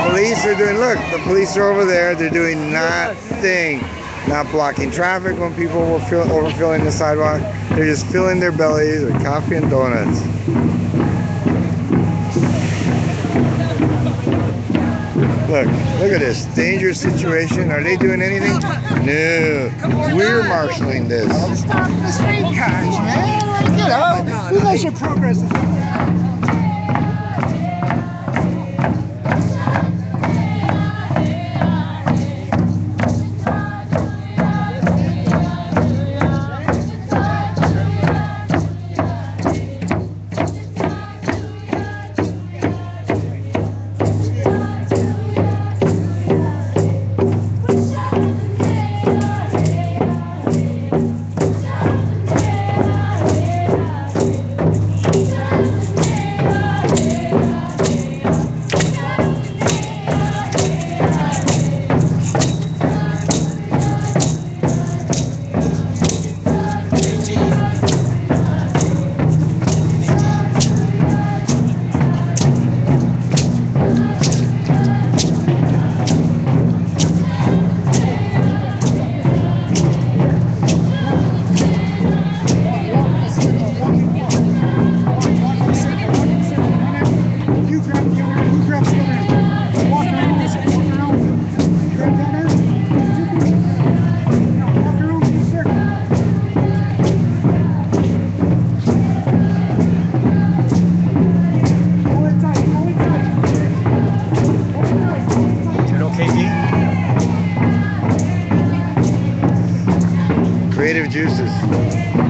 Police are doing, look, the police are over there. They're doing nothing. Not blocking traffic when people were overfilling the sidewalk. They're just filling their bellies with coffee and donuts. Look at this dangerous situation. Are they doing anything? No. We're marshaling this. Stop the street cars, man. You know, we make some progress.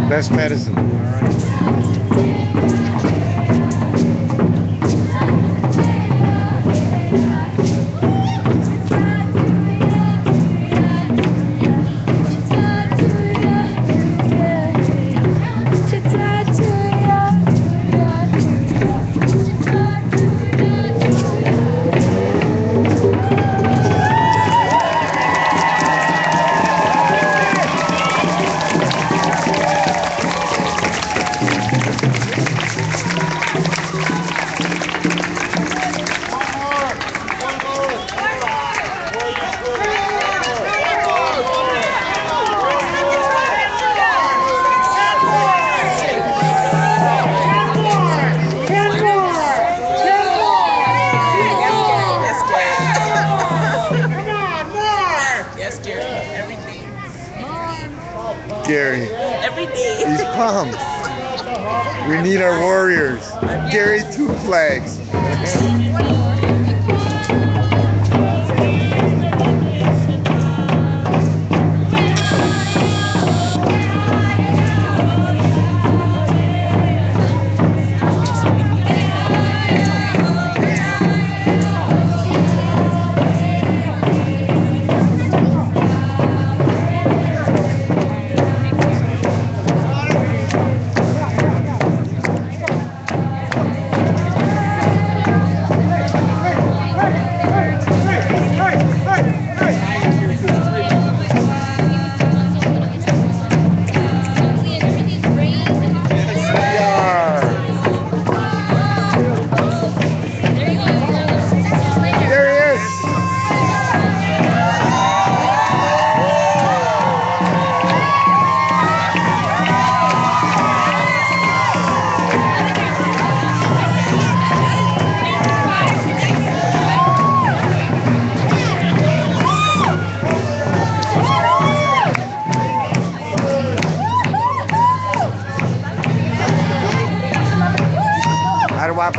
Best medicine. Gary. Every day. He's pumped. We need our warriors. Gary, 2 flags.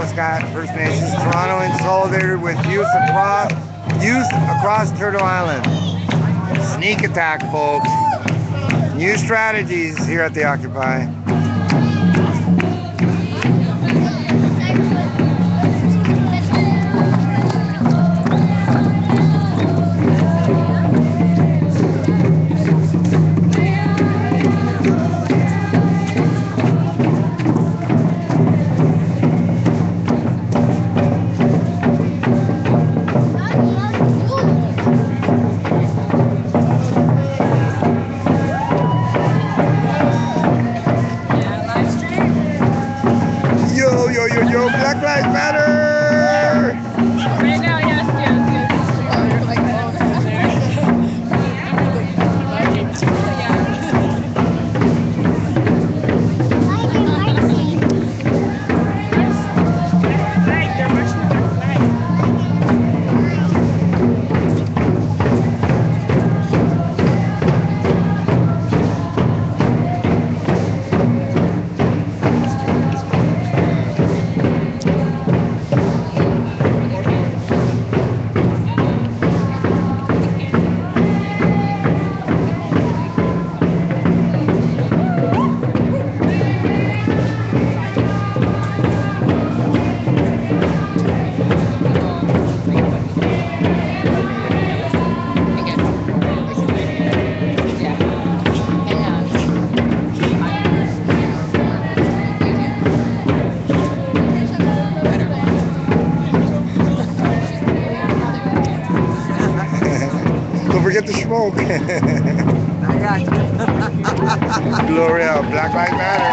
Scott, First Nations, Toronto, in solidarity with youth across Turtle Island. Sneak attack, folks. New strategies here at the Occupy. Yo, Black Lives Matter! Right now, yes. Don't forget the smoke. Gloria, Black Lives Matter.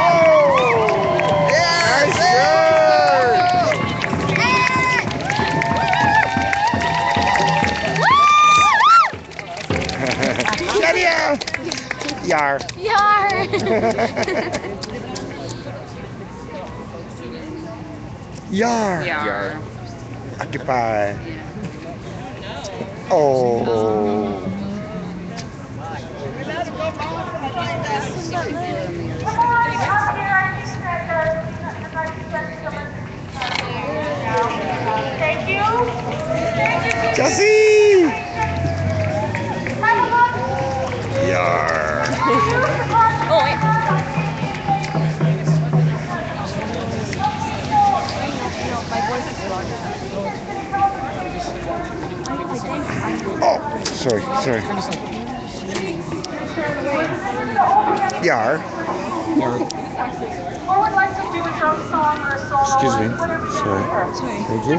Oh! Nice shirt! Yar. Yar. Yar. Occupy. Oh. Thank you. Jesse! Yar. Oh, Sorry. Yar. Or would like to do a drum song or a solo. Excuse me. Whatever you Sorry. prefer. Thank you.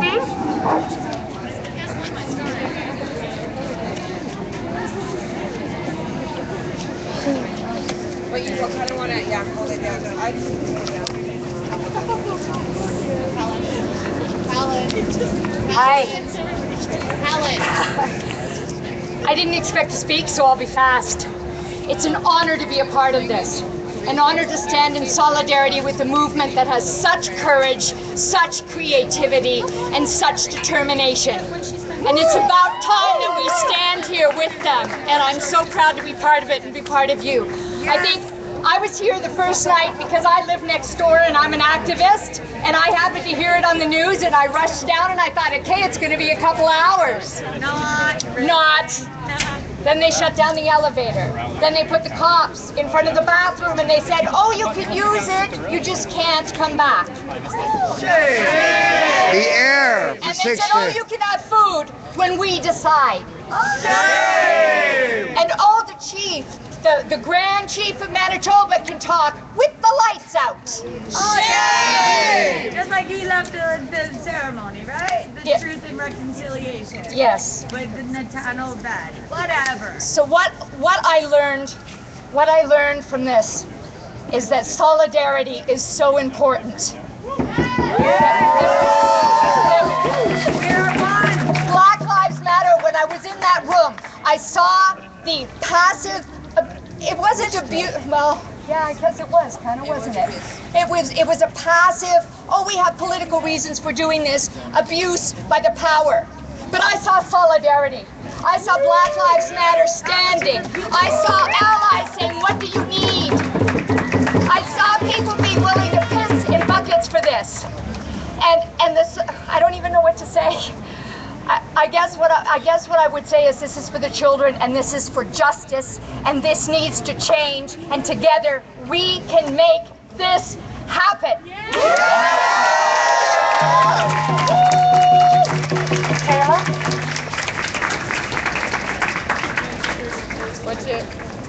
But you kind of want to, yeah, hold it down. Hi. I didn't expect to speak, so I'll be fast. It's an honor to be a part of this. An honor to stand in solidarity with a movement that has such courage, such creativity, and such determination. And it's about time that we stand here with them. And I'm so proud to be part of it and be part of you. I think I was here the first night because I live next door and I'm an activist, and I happened to hear it on the news and I rushed down and I thought, okay, it's going to be a couple hours. Not. Then they shut down the elevator. Then they put the cops in front of the bathroom and they said, oh, you can use it, you just can't come back. The air. And they said, oh, you can have food when we decide. And all the chief, the Grand Chief of Manitoba can talk with the lights out. Just like he left the ceremony, right? The Truth and Reconciliation. Yes. With the Natano bed. Whatever. So what I learned from this is that solidarity is so important. Black Lives Matter, when I was in that room, I saw the passive, it wasn't abuse, well, yeah, I guess it was, kind of, wasn't it? It was a passive, oh, we have political reasons for doing this, abuse by the power. But I saw solidarity. I saw Black Lives Matter standing. I saw allies saying, what do you need? I saw people being willing to piss in buckets for this. And this, I don't even know what to say. I guess what I would say is this is for the children and this is for justice and this needs to change and together we can make this happen.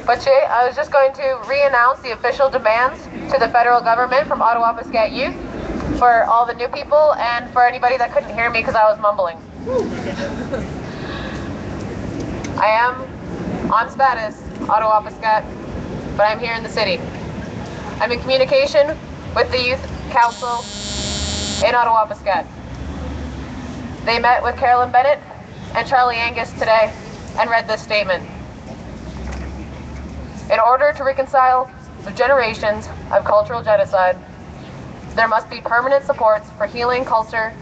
Butchie, I was just going to re-announce the official demands to the federal government from Ottawa Muscat Youth for all the new people and for anybody that couldn't hear me because I was mumbling. I am on status, Ottawa Muscat, but I'm here in the city. I'm in communication with the Youth Council in Ottawa Muscat. They met with Carolyn Bennett and Charlie Angus today and read this statement. In order to reconcile the generations of cultural genocide, there must be permanent supports for healing culture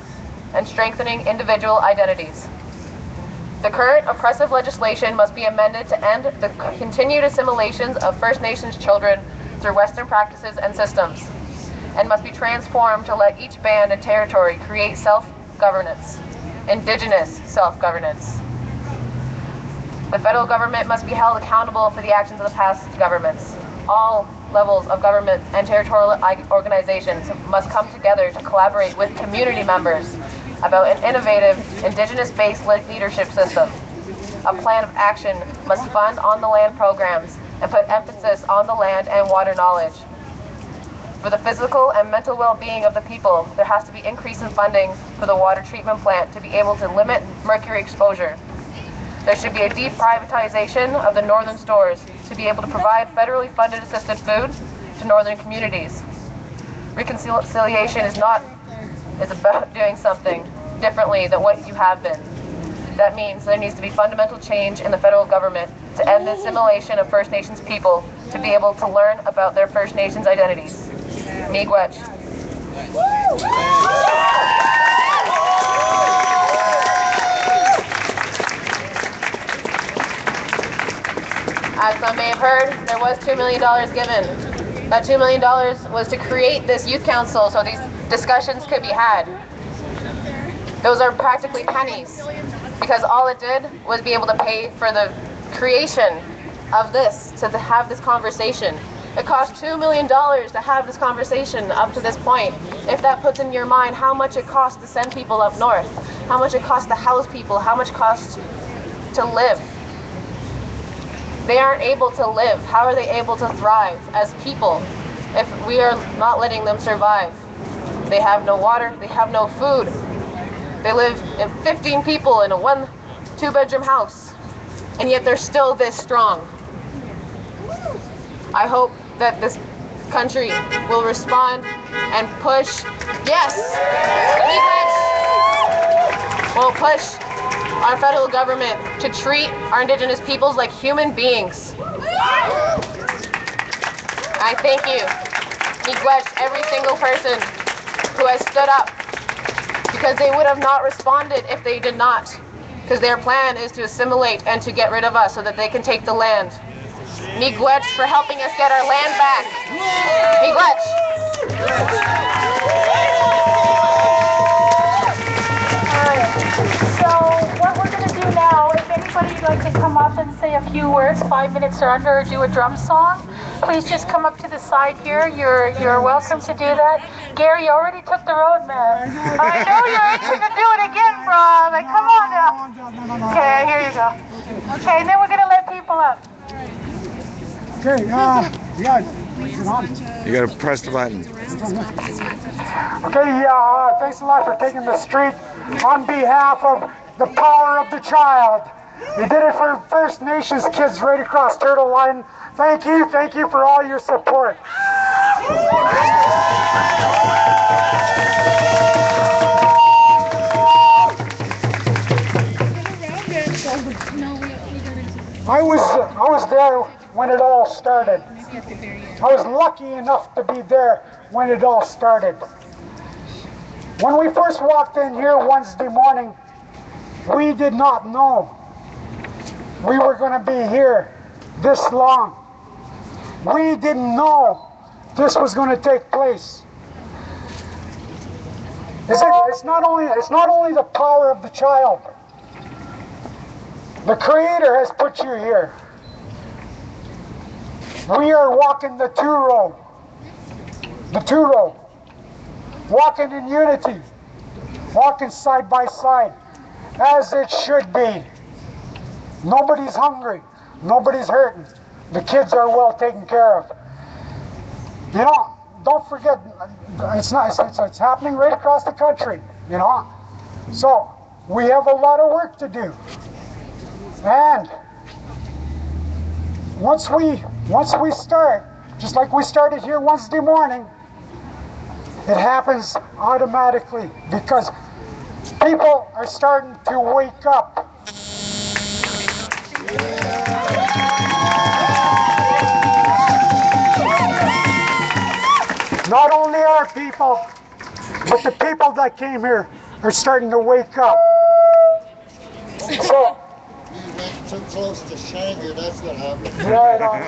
and strengthening individual identities. The current oppressive legislation must be amended to end the continued assimilations of First Nations children through Western practices and systems, and must be transformed to let each band and territory create self-governance, Indigenous self-governance. The federal government must be held accountable for the actions of the past governments. All levels of government and territorial organizations must come together to collaborate with community members about an innovative, Indigenous-based leadership system. A plan of action must fund on-the-land programs and put emphasis on the land and water knowledge. For the physical and mental well-being of the people, there has to be increase in funding for the water treatment plant to be able to limit mercury exposure. There should be a deprivatization of the northern stores to be able to provide federally funded assisted food to northern communities. Reconciliation is about doing something differently than what you have been. That means there needs to be fundamental change in the federal government to end the assimilation of First Nations people to be able to learn about their First Nations identities. Miigwech. As some may have heard, there was $2 million given. That $2 million was to create this youth council so these discussions could be had. Those are practically pennies because all it did was be able to pay for the creation of this, to have this conversation. It cost $2 million to have this conversation up to this point. If that puts in your mind how much it costs to send people up north, how much it costs to house people, how much it costs to live. They aren't able to live. How are they able to thrive as people if we are not letting them survive? They have no water, they have no food. They live in 15 people in a 2-bedroom house, and yet they're still this strong. I hope that this country will respond and push, yes, will push our federal government to treat our Indigenous peoples like human beings. I thank you, Miigwech, every single person who has stood up, because they would have not responded if they did not, because their plan is to assimilate and to get rid of us so that they can take the land. Miigwech for helping us get our land back. Miigwech. So what we're going to do now, if anybody would like to come up and say a few words, 5 minutes or under, or do a drum song, please just come up to the side here. You're welcome to do that. Gary already took the road, man. I know you're itching to do it again, bro. Like, come on now. Okay, here you go. Okay, and then we're going to let people up. Okay, yeah. You gotta press the button. Okay, thanks a lot for taking the street on behalf of the power of the child. You did it for First Nations kids right across Turtle Island. Thank you for all your support. I was there when it all started. I was lucky enough to be there when it all started. When we first walked in here Wednesday morning, we did not know we were going to be here this long. We didn't know this was going to take place. It's not only the power of the child. The Creator has put you here. We are walking the two-road. Walking in unity. Walking side by side, as it should be. Nobody's hungry. Nobody's hurting. The kids are well taken care of. You know, don't forget, it's happening right across the country, you know. So, we have a lot of work to do. And once we start, just like we started here Wednesday morning, it happens automatically because people are starting to wake up. Not only our people, but the people that came here are starting to wake up. So, too close to Shanghai, that's what happened. Right on,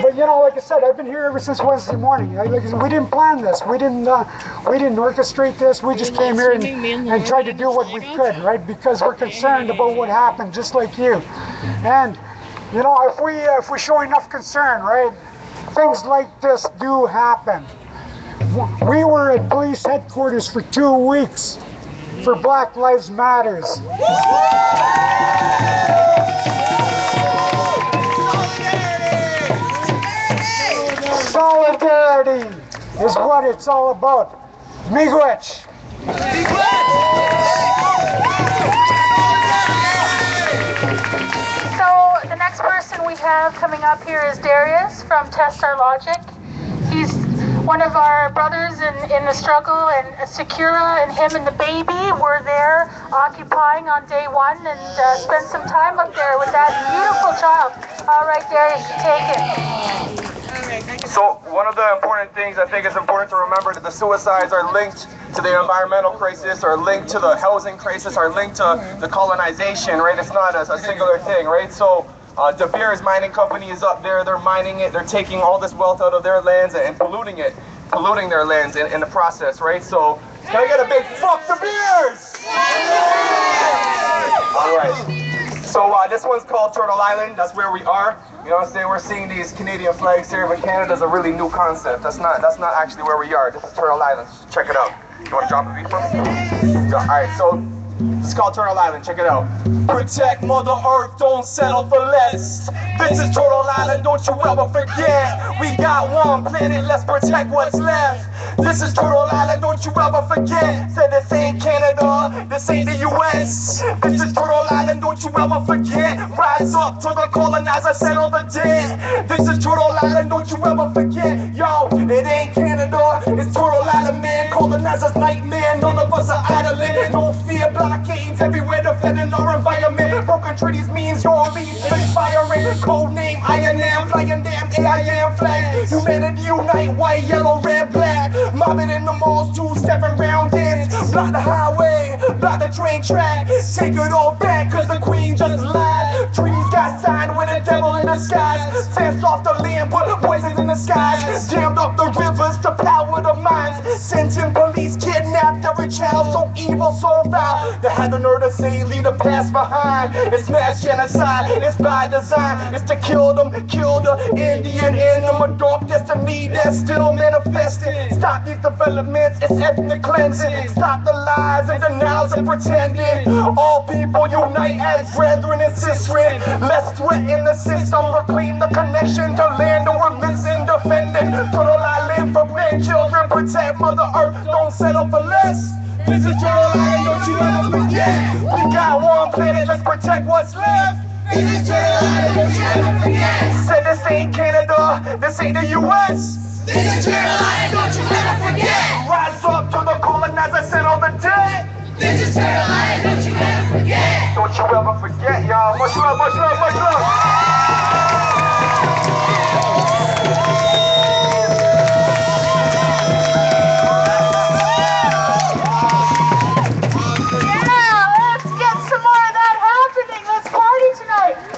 But you know, like I said, I've been here ever since Wednesday morning. We didn't plan this. We didn't orchestrate this. We just came here and tried to do what we could, right? Because we're concerned about what happened, just like you. And you know, if we show enough concern, right, things like this do happen. We were at police headquarters for 2 weeks. For Black Lives Matters. Solidarity is what it's all about. Miigwech. So the next person we have coming up here is Darius from Test Our Logic. He's one of our brothers in the struggle, and Sakura and him and the baby were there occupying on day 1 and spent some time up there with that beautiful child. All right, Darius, take it. So one of the important things I think is important to remember that the suicides are linked to the environmental crisis, are linked to the housing crisis, are linked to the colonization, right? It's not a singular thing, right? So De Beers mining company is up there, they're mining it, they're taking all this wealth out of their lands and polluting their lands in the process, right? So, can I get a big fuck De Beers? All right. So this one's called Turtle Island, that's where we are. You know what I'm saying? We're seeing these Canadian flags here, but Canada's a really new concept. That's not actually where we are. This is Turtle Island. Check it out. You want to drop a beat for me? All right, so It's called Turtle Island, check it out. Protect Mother Earth, don't settle for less. This is Turtle Island, don't you ever forget. We got one planet, let's protect what's left. This is Turtle Island, don't you ever forget. Said this ain't Canada, this ain't the US. This is Turtle Island, don't you ever forget. Rise up to the colonizer, settle the debt. This is Turtle Island, don't you ever forget. Yo, it ain't Canada, it's Turtle Island, man. Colonizer's nightmare, none of us are idling. No fear, blockades everywhere, defending our environment. Broken treaties means your leaves expiring. Code name, I am flying damn AIM flag. Humanity unite, white, yellow, red, black. Mobbing in the malls, 2-7 round ends. Block the highway, block the train track. Take it all back, cause the queen just lied. Trees got signed with a devil in the skies. Fenced off the land, put poison in the skies. Dammed up the rivers to power the mines. Sent in police, kidnapped every child so evil, so foul. They had the nerve to say, leave the past behind. It's mass genocide, it's by design. It's to kill them, kill the Indian in them. A dark destiny that's still manifesting. Stop these developments, it's ethnic cleansing. Stop the lies and denials and pretending. All people unite as brethren and sistren. Let's threaten the system, proclaim the connection to land that we're missing, defending. Turtle Island for grandchildren, protect Mother Earth, don't settle for less. This is Turtle Island, don't you ever forget. We got one planet, let's protect what's left. This is Turtle Island, don't you ever forget. Said this ain't Canada, this ain't the US. This is Turtle Island, don't you ever forget. Rise up to the colonizer, settle the debt. This is Turtle Island, don't you ever forget. Don't you ever forget, y'all. Much love, much love, much love.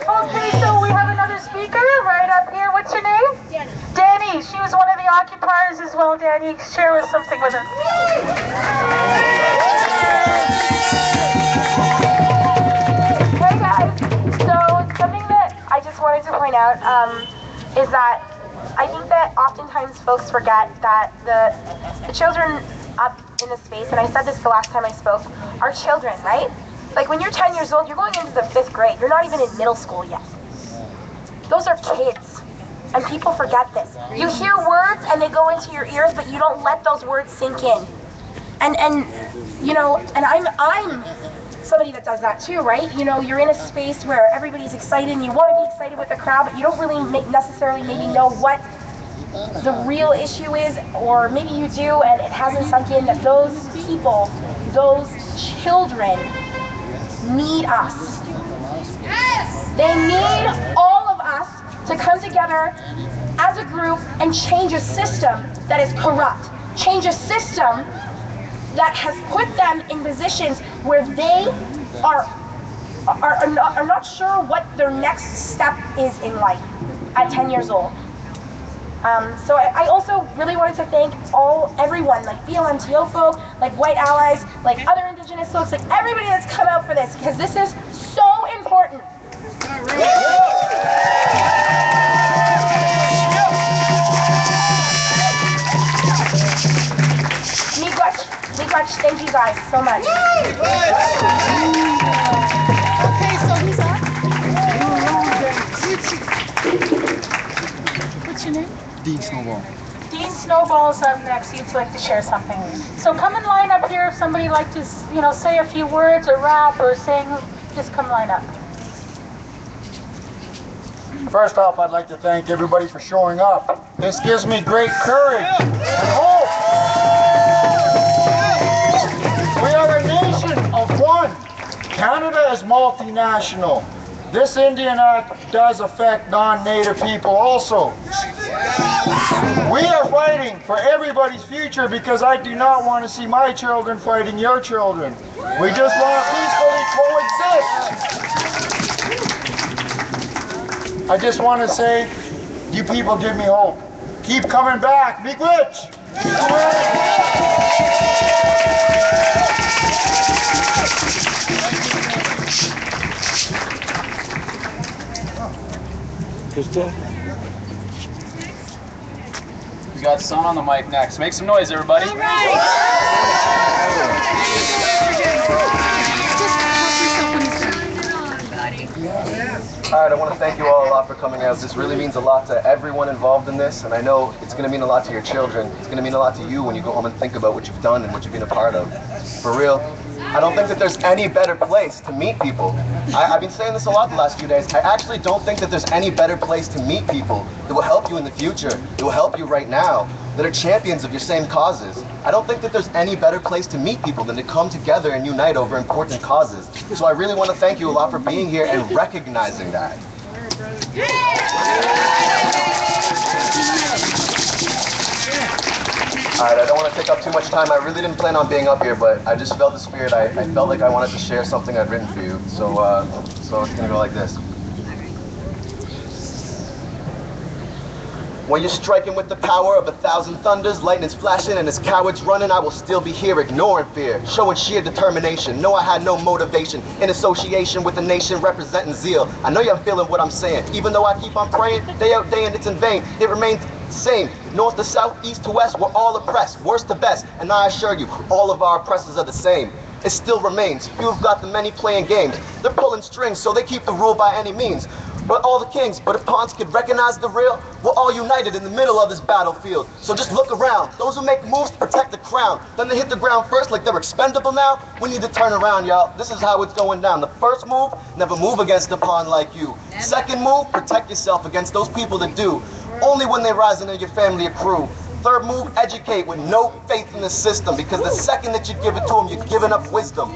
Okay, so we have another speaker right up here. What's your name? Danny. She was one of the occupiers as well, Danny. Share us something with her. Hey guys. So something that I just wanted to point out is that I think that oftentimes folks forget that the children up in the space, and I said this the last time I spoke, are children, right? Like when you're 10 years old, you're going into the 5th grade. You're not even in middle school yet. Those are kids. And people forget this. You hear words and they go into your ears, but you don't let those words sink in. And you know, and I'm somebody that does that too, right? You know, you're in a space where everybody's excited and you want to be excited with the crowd, but you don't really necessarily maybe know what the real issue is, or maybe you do and it hasn't sunk in that those people, those children need us. Yes! They need all of us to come together as a group and change a system that is corrupt. Change a system that has put them in positions where they are not sure what their next step is in life at 10 years old. So I also really wanted to thank everyone, like BLMTO folk, like white allies, like other indigenous folks, like everybody that's come out for this, because this is so important. Miigwech, thank you guys so much. Okay, so who's up? What's your name? Dean Snowball. Dean Snowball's up next. He'd like to share something. So come and line up here if somebody like to, say a few words or rap or sing. Just come line up. First off, I'd like to thank everybody for showing up. This gives me great courage and hope. We are a nation of one. Canada is multinational. This Indian Act does affect non-Native people also. We are fighting for everybody's future because I do not want to see my children fighting your children. We just want to peacefully coexist. I just want to say, you people give me hope. Keep coming back. Miigwech! We got Son on the mic next. Make some noise, everybody. All right. All right, I want to thank you all a lot for coming out. This really means a lot to everyone involved in this, and I know it's going to mean a lot to your children. It's going to mean a lot to you when you go home and think about what you've done and what you've been a part of. For real, I don't think that there's any better place to meet people. I've been saying this a lot the last few days. I actually don't think that there's any better place to meet people that will help you in the future, that will help you right now, that are champions of your same causes. I don't think that there's any better place to meet people than to come together and unite over important causes. So I really want to thank you a lot for being here and recognizing that. Alright, I don't want to take up too much time. I really didn't plan on being up here, but I just felt the spirit. I felt like I wanted to share something I'd written for you. So it's going to go like this. When you're striking with the power of 1,000 thunders, lightning's flashing and as cowards running, I will still be here ignoring fear, showing sheer determination. No, I had no motivation, in association with the nation representing zeal. I know you're feeling what I'm saying, even though I keep on praying, day out, day in, it's in vain. It remains the same, north to south, east to west, we're all oppressed, worst to best, and I assure you, all of our oppressors are the same. It still remains, few have got the many playing games. They're pulling strings, so they keep the rule by any means. We're all the kings, but if pawns could recognize the real, we're all united in the middle of this battlefield. So just look around. Those who make moves protect the crown. Then they hit the ground first like they're expendable now. We need to turn around, y'all. This is how it's going down. The first move, never move against a pawn like you. Second move, protect yourself against those people that do. Only when they rise into your family or crew. Third move, educate with no faith in the system, because the second that you give it to them, you're giving up wisdom.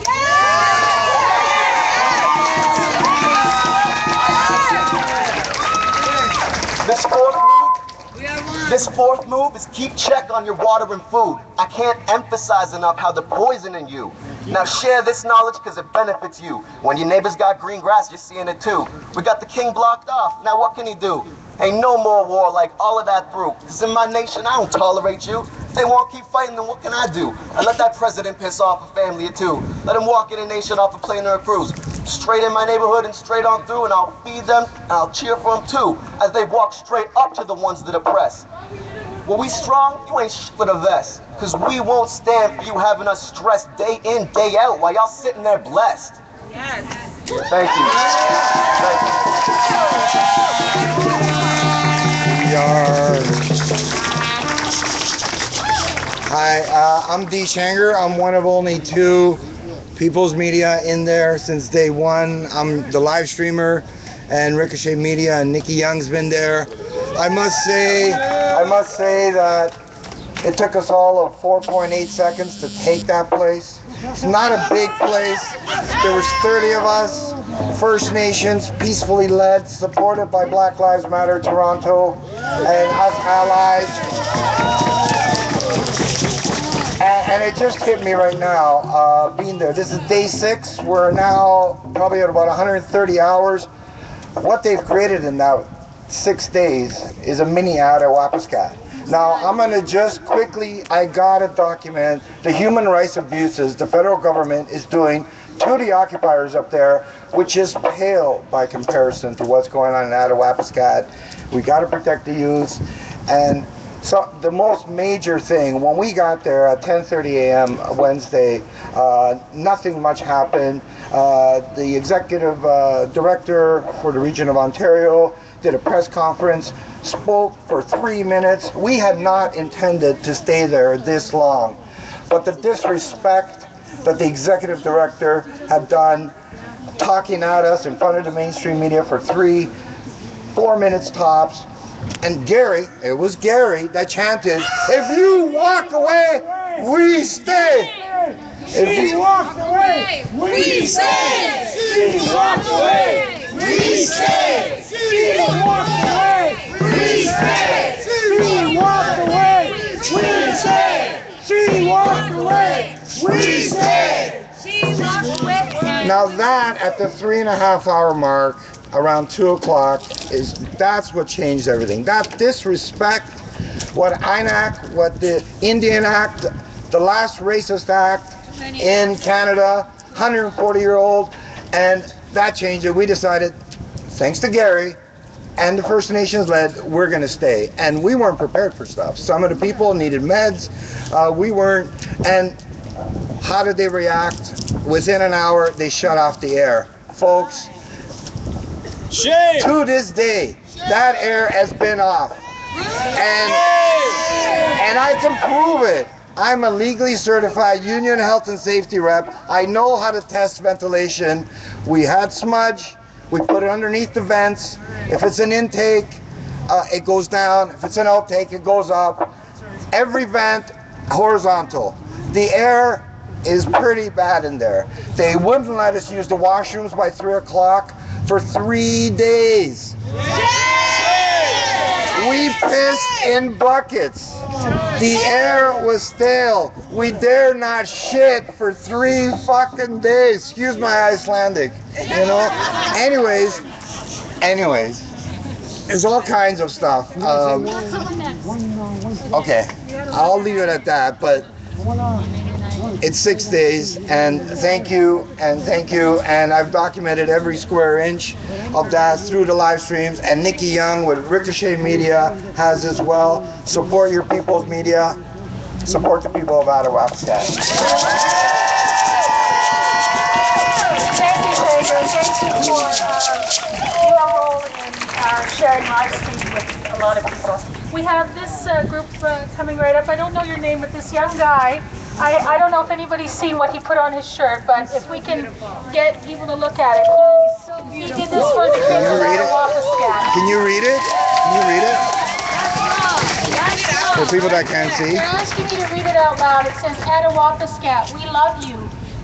This fourth move is keep check on your water and food. I can't emphasize enough how they're poisoning you. Now share this knowledge because it benefits you. When your neighbor's got green grass, you're seeing it too. We got the king blocked off. Now what can he do? Ain't no more war like all of that through. Cause in my nation, I don't tolerate you. If they won't keep fighting, then what can I do? I let that president piss off a family or two. Let him walk in a nation off a plane or a cruise. Straight in my neighborhood and straight on through, and I'll feed them and I'll cheer for them too, as they walk straight up to the ones that oppress. When we strong, you ain't shit with a vest. Cause we won't stand for you having us stressed day in, day out while y'all sitting there blessed. Yes. Thank you. Hi, I'm D. Shanger. I'm one of only 2 People's Media in there since day 1. I'm the live streamer, and Ricochet Media and Nikki Young's been there. I must say that it took us all of 4.8 seconds to take that place. It's not a big place. There was 30 of us, First Nations, peacefully led, supported by Black Lives Matter Toronto and us allies. And it just hit me right now, being there. This is day 6. We're now probably at about 130 hours. What they've created in that 6 days is a mini ad at Wapiskat. Now, I'm going to just quickly, I got to document the human rights abuses the federal government is doing to the occupiers up there, which is pale by comparison to what's going on in Wapiskat. We got to protect the youth. And so the most major thing, when we got there at 10:30 a.m. Wednesday, nothing much happened. The executive director for the region of Ontario did a press conference, spoke for 3 minutes. We had not intended to stay there this long, but the disrespect that the executive director had done, talking at us in front of the mainstream media for 3-4 minutes tops. And Gary, it was Gary that chanted, "If you walk away, we stay. If you walk away, we stay. She walked away, we stay. She walked away, we stay. She walked away, we stay. She walked away, we stay. She walked away." Now that at the 3.5 hour mark, around 2 o'clock, that's what changed everything. That disrespect, what INAC, what the Indian Act, the last racist act in Canada, 140-year-old, and that changed it. We decided, thanks to Gary and the First Nations led, we're going to stay. And we weren't prepared for stuff. Some of the people needed meds. We weren't. And how did they react? Within an hour, they shut off the air. Folks, Shame. To this day, that air has been off. And I can prove it. I'm a legally certified union health and safety rep. I know how to test ventilation. We had smudge. We put it underneath the vents. If it's an intake, it goes down. If it's an outtake, it goes up. Every vent horizontal. The air is pretty bad in there. They wouldn't let us use the washrooms by 3 o'clock for 3 days. We pissed in buckets. The air was stale. We dare not shit for 3 fucking days. Excuse my Icelandic, you know? Anyways, there's all kinds of stuff. Okay, I'll leave it at that, but it's 6 days, and thank you, and I've documented every square inch of that through the live streams, and Nikki Young with Ricochet Media has as well. Support your people's media, support the people of Attawapskat. Thank you, Pedro. Thank you for your role in sharing live streams with a lot of people. We have this group coming right up. I don't know your name, but this young guy, I don't know if anybody's seen what he put on his shirt, but if we can get people to look at it. He did this for the kids of Attawapskat. Can you read it? Can you read it? For people that can't see. They're asking me to read it out loud. It says, Attawapskat, we love you.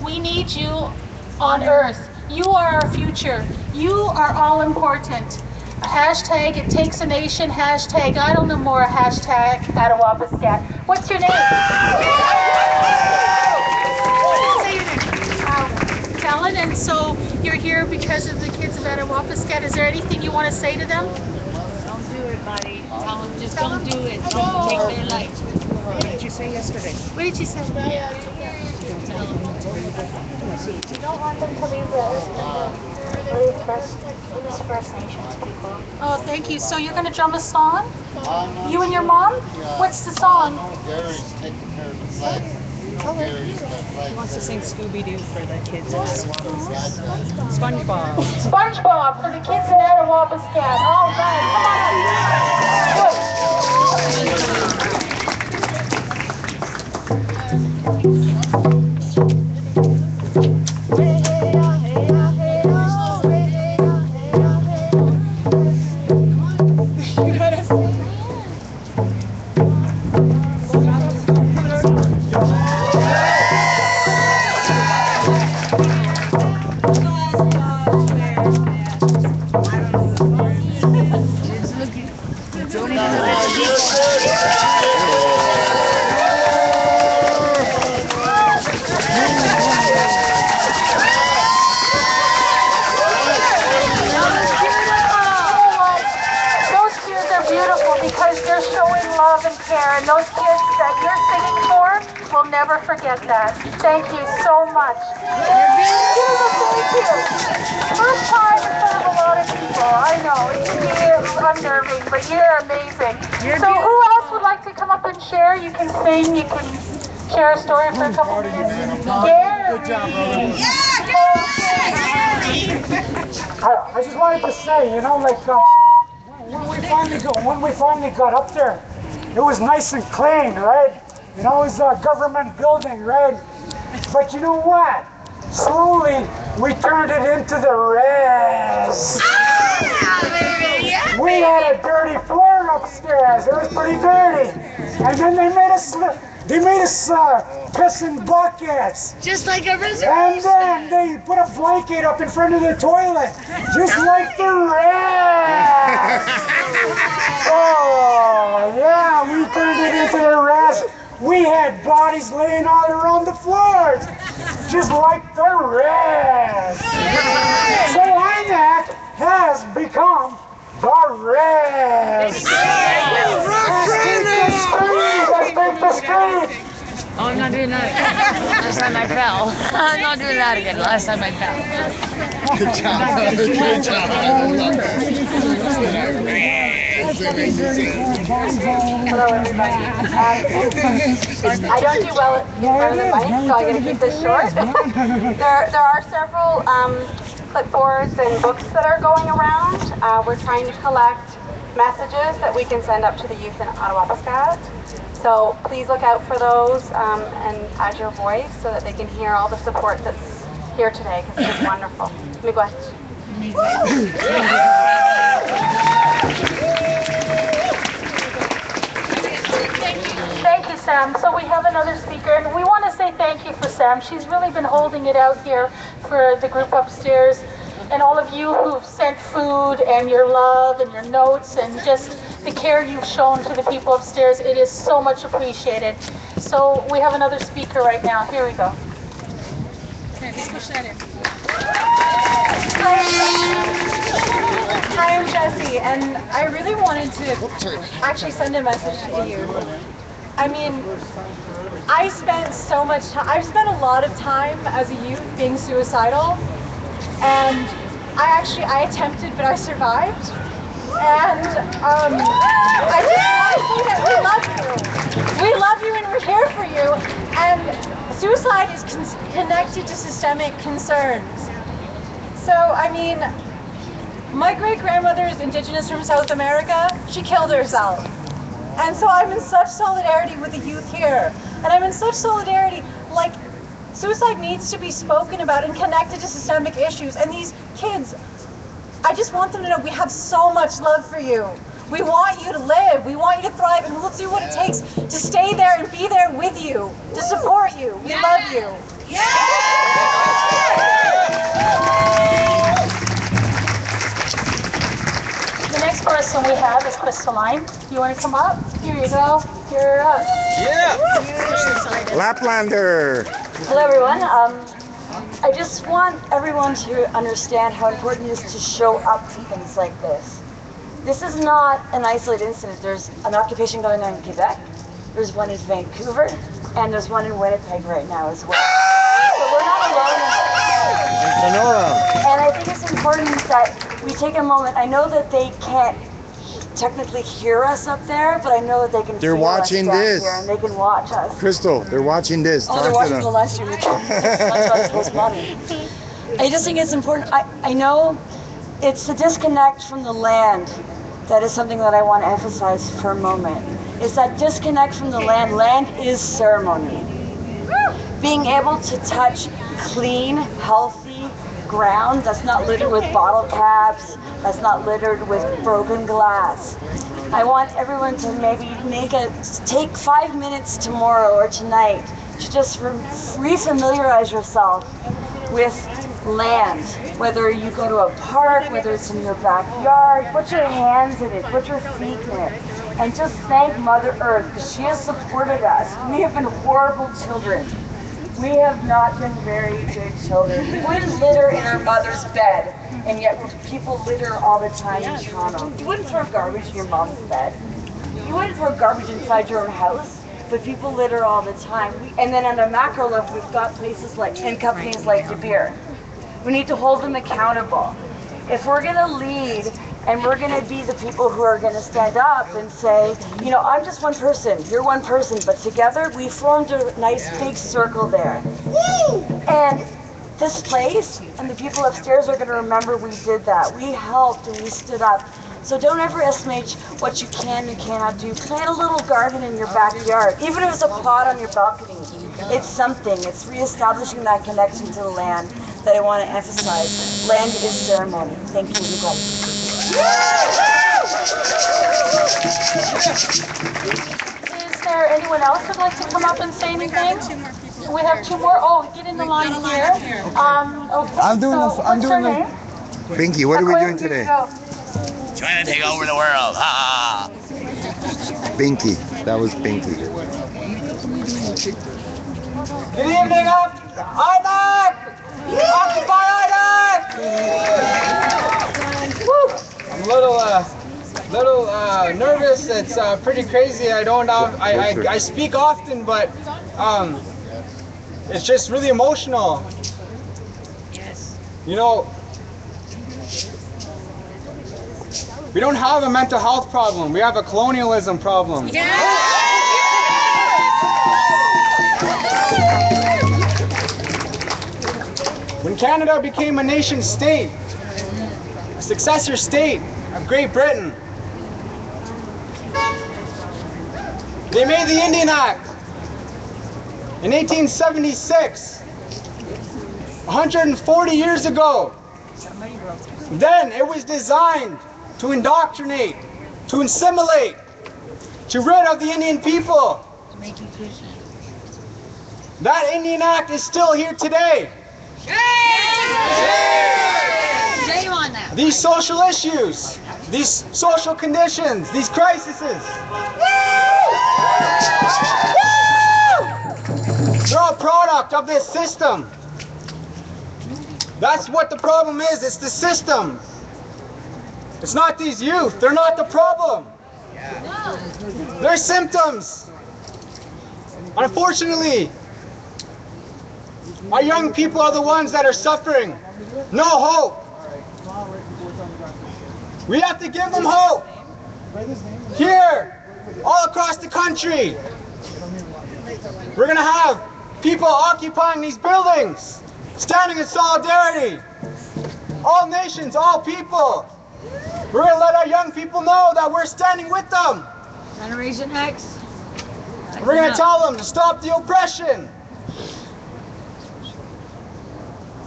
We need you on Earth. You are our future. You are all important. Hashtag it takes a nation. Hashtag I don't know more. Hashtag Attawapskat. What's your name? Helen, and so you're here because of the kids of Attawapskat. Is there anything you want to say to them? Don't do it, buddy. Tell them just don't do it. Don't take their life. What did you say yesterday? What did you say? You don't want them to leave these First Nations people. Oh, thank you. So you're going to drum a song? You and your mom? What's the song? Gary's taking care of the flag. He wants to sing Scooby-Doo for the kids in Attawapskat. SpongeBob. SpongeBob for the kids in Attawapskat. All right, and those kids that you're singing for will never forget that. Thank you so much. Thank you. First time in front of a lot of people. I know, it can be unnerving, but you're amazing. So who else would like to come up and share? You can sing, you can share a story for a couple minutes. Gary! Good job, brother. I just wanted to say, you know, like when we finally got up there, it was nice and clean, right? You know, it was a government building, right? But you know what? Slowly, we turned it into the res. We had a dirty floor upstairs. It was pretty dirty. And then they made us piss in buckets. Just like a reservation. And then they put a blanket up in front of the toilet, just like the rest. Oh, yeah, we turned it into the rest. We had bodies laying all around the floors, just like the rest. So IMAC has become the rest. Let's take the street. Oh, I'm not doing that. Last time I fell. I'm not doing that again. Last time I fell. Good job. Good job. Hello, everybody. I don't do well in front of the mic, so I'm going to keep this short. There are several clipboards and books that are going around. We're trying to collect messages that we can send up to the youth in Ottawa Pascat. So please look out for those and add your voice so that they can hear all the support that's here today, because it is wonderful. Miigwech. Thank you, Sam. So we have another speaker, and we want to say thank you for Sam. She's really been holding it out here for the group upstairs, and all of you who've sent food and your love and your notes and just the care you've shown to the people upstairs. It is so much appreciated. So we have another speaker right now. Here we go. Okay, let's push that in. Hi, I'm Jessie, and I really wanted to actually send a message to you. I mean, I spent so much time, I've spent a lot of time as a youth being suicidal, and I attempted, but I survived. And I just want to say that we love you. We love you and we're here for you. And suicide is connected to systemic concerns. So, I mean, my great-grandmother is indigenous from South America. She killed herself. And so I'm in such solidarity with the youth here. And I'm in such solidarity, like, suicide needs to be spoken about and connected to systemic issues. And these kids, I just want them to know we have so much love for you. We want you to live. We want you to thrive. And we'll do what it takes to stay there and be there with you, to support you. We love you. The next person we have is Crystalline. You want to come up? Here you go. You're up. Laplander. Hello, everyone. I just want everyone to understand how important it is to show up to things like this. This is not an isolated incident. There's an occupation going on in Quebec, there's one in Vancouver, and there's one in Winnipeg right now as well. So we're not alone. And I think it's important that we take a moment. I know that they can't technically hear us up there, but I know that they can They're feel watching us down this. here, and they can watch us. Crystal, they're watching this. Oh, Talk they're to watching them. the live stream. That's why it's postmodern. I just think it's important. I know it's the disconnect from the land that is something that I want to emphasize for a moment. It's that disconnect from the land. Land is ceremony. Being able to touch clean, healthy ground that's not littered with bottle caps, that's not littered with broken glass. I want everyone to maybe take 5 minutes tomorrow or tonight to just refamiliarize yourself with land. Whether you go to a park, whether it's in your backyard, put your hands in it, put your feet in it, and just thank Mother Earth, because she has supported us. We have been horrible children. We have not been very good children. We wouldn't litter in our mother's bed, and yet people litter all the time in Toronto. You wouldn't throw garbage in your mom's bed. You wouldn't throw garbage inside your own house, but people litter all the time. And then on the macro level, we've got places like, and companies like De Beer. We need to hold them accountable. If we're gonna lead, and we're gonna be the people who are gonna stand up and say, you know, I'm just one person, you're one person, but together we formed a nice big circle there. And this place and the people upstairs are gonna remember we did that. We helped and we stood up. So don't overestimate what you can and cannot do. Plant a little garden in your backyard, even if it's a pot on your balcony. It's something. It's reestablishing that connection to the land that I want to emphasize. Land is ceremony. Thank you, everybody. Is there anyone else who'd like to come up and say anything? We have two more. Oh, get in the line here. Okay. I'm doing what's your name? Pinky, what are we doing today? Trying to take over the world. Ha ha. Pinky. That was Pinky. Good evening, Isaac! Occupy Isaac! I'm a little nervous. It's pretty crazy. I speak often, but it's just really emotional. Yes. You know, we don't have a mental health problem. We have a colonialism problem. When Canada became a nation state, a successor state of Great Britain. They made the Indian Act in 1876, 140 years ago. Then it was designed to indoctrinate, to assimilate, to rid of the Indian people. That Indian Act is still here today. Shame on that. These social issues, these social conditions, these crises, they're all a product of this system. That's what the problem is. It's the system. It's not these youth. They're not the problem. They're symptoms. Unfortunately, our young people are the ones that are suffering. No hope. We have to give them hope. Here, all across the country, we're going to have people occupying these buildings, standing in solidarity. All nations, all people. We're going to let our young people know that we're standing with them. Generation X. We're going to tell them to stop the oppression.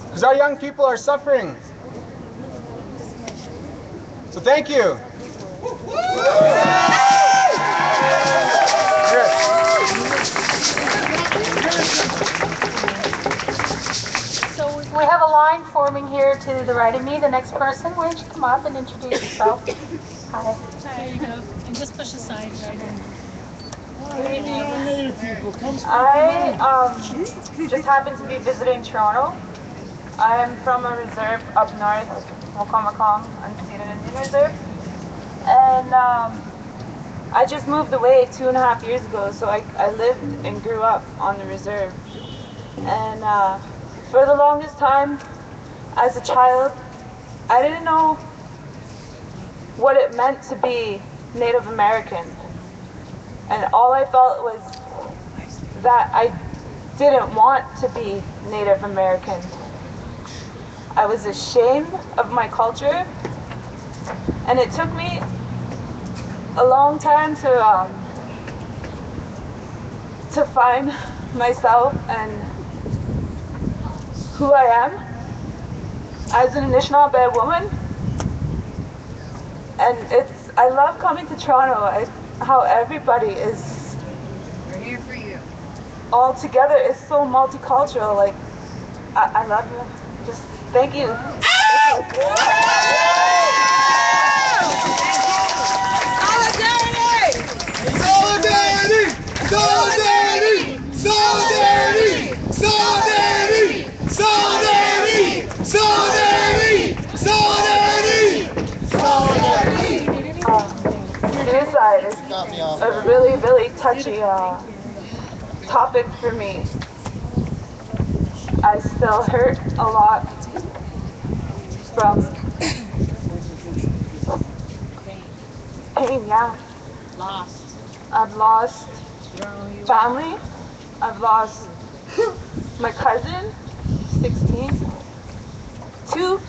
Because our young people are suffering. So thank you. So we have a line forming here to the right of me. The next person, why don't you come up and introduce yourself? Hi. There you go. And just push aside right in. I just happened to be visiting Toronto. I'm from a reserve up north, Wacomakong, unceded Indian Reserve. And I just moved away 2.5 years ago, so I lived and grew up on the reserve. And for the longest time, as a child, I didn't know what it meant to be Native American. And all I felt was that I didn't want to be Native American. I was ashamed of my culture, and it took me a long time to find myself and who I am as an Anishinaabe woman. And I love coming to Toronto. How everybody is here for you. All together. It's so multicultural. Like I love you. Just thank you. Solidarity! Solidarity! Solidarity! Solidarity! Solidarity! Solidarity! Solidarity! Suicide is a really, really touchy topic for me. I still hurt a lot from pain, yeah. I've lost family. I've lost my cousin, 16, 2.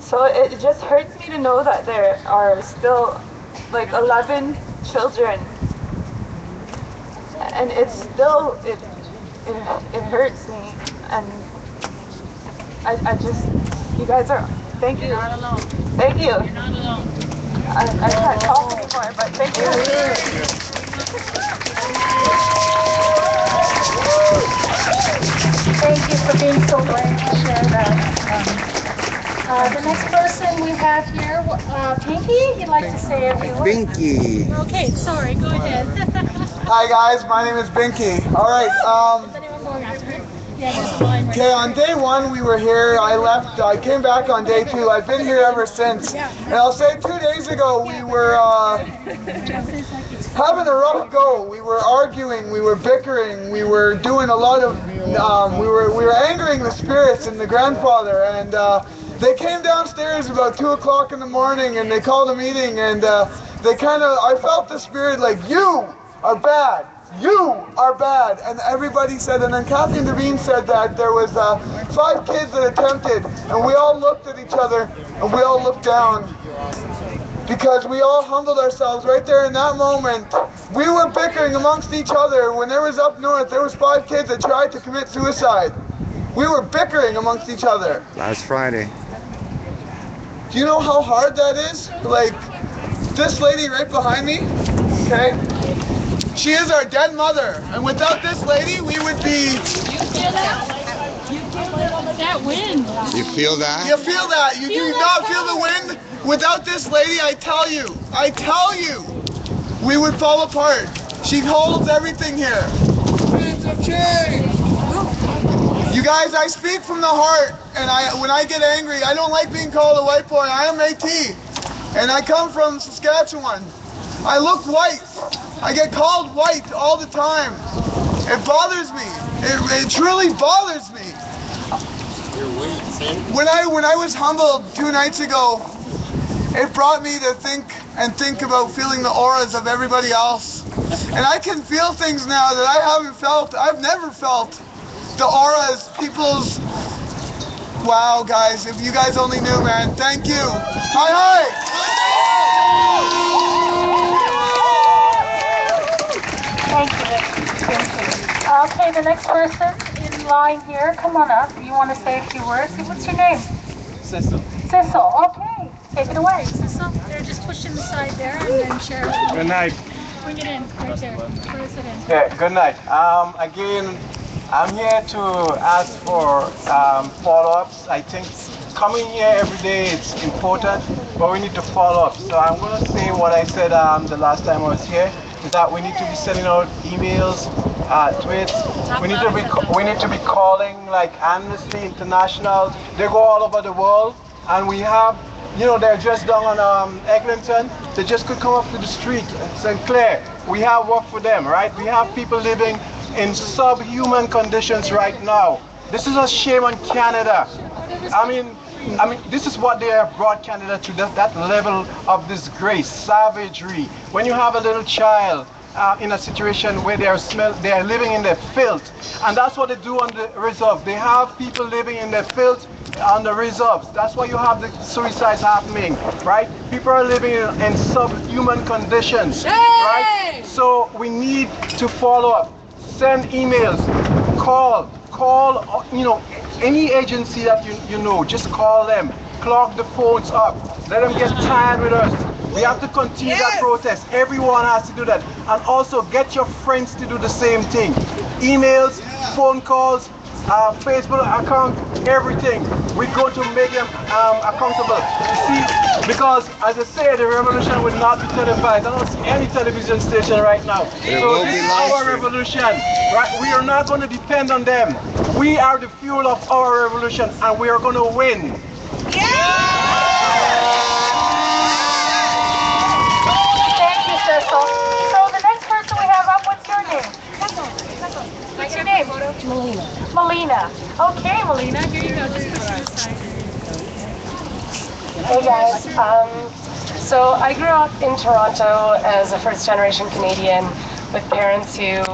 So it just hurts me to know that there are still like 11 children, and it's still it hurts me, and I just, you guys are, thank you. You're not alone. Thank you. You're not alone. I can't talk anymore, but thank you. Thank you for being so brave to share that. The next person we have here, Pinky, you'd like to say a few words? Binky. Okay, sorry, go ahead. Hi guys, my name is Binky. All right. Okay, on day 1 we were here. I left. I came back on day 2. I've been here ever since. And I'll say 2 days ago we were having a rough go. We were arguing. We were bickering. We were doing a lot of. We were angering the spirits and the grandfather. And they came downstairs about 2 o'clock in the morning and they called a meeting. And they kind of. I felt the spirit like, you are bad. you are bad. And everybody said, and then Kathleen Devine said that there was 5 kids that attempted, and we all looked at each other, and we all looked down, because we all humbled ourselves right there in that moment. We were bickering amongst each other. When there was up north, there was 5 kids that tried to commit suicide. We were bickering amongst each other. Last Friday. Do you know how hard that is? Like, this lady right behind me, okay? She is our dead mother, and without this lady, we would be... You feel that? You feel that wind? You feel that? You feel that? You do not feel the wind? Without this lady, I tell you, we would fall apart. She holds everything here. Winds of change. You guys, I speak from the heart, and when I get angry, I don't like being called a white boy. I am AT, and I come from Saskatchewan. I look white. I get called white all the time. It bothers me. It truly bothers me. When I was humbled 2 nights ago, it brought me to think about feeling the auras of everybody else. And I can feel things now that I haven't felt. I've never felt the auras, people's... Wow, guys, if you guys only knew, man. Thank you. Hi, Thank you. Okay, the next person in line here, come on up. You want to say a few words? What's your name? Cecil. Cecil, okay. Take it away. Cecil, they're just pushing the side there and then share it. Good night. Bring it in, right there. President. Yeah, good night. Again, I'm here to ask for follow-ups. I think coming here every day is important, but we need to follow up. So I'm going to say what I said the last time I was here, is that we need to be sending out emails, tweets. We need to be calling like Amnesty International. They go all over the world, and we have, you know, they're just down on Eglinton. They just could come up to the street, St. Clair. We have work for them, right? We have people living in subhuman conditions right now. This is a shame on Canada. I mean, this is what they have brought Canada to, that level of disgrace, savagery. When you have a little child in a situation where they are living in their filth, and that's what they do on the reserve. They have people living in their filth on the reserves. That's why you have the suicides happening, right? People are living in subhuman conditions, right? So we need to follow up. Send emails, call, you know, any agency that you know, just call them, clog the phones up, let them get tired with us. We have to continue that protest. Everyone has to do that. And also get your friends to do the same thing. Emails, phone calls, Facebook account, everything. We're going to make them accountable. You see, because as I said, the revolution will not be televised. I don't see any television station right now. So this is our revolution, right? We are not going to depend on them. We are the fuel of our revolution, and we are going to win. Thank you, Cecil. So the next person we have up, what's your name? What's your name? Melina. Melina. Okay, Melina. Here you go, just push to the side. Hey guys, so I grew up in Toronto as a first-generation Canadian with parents who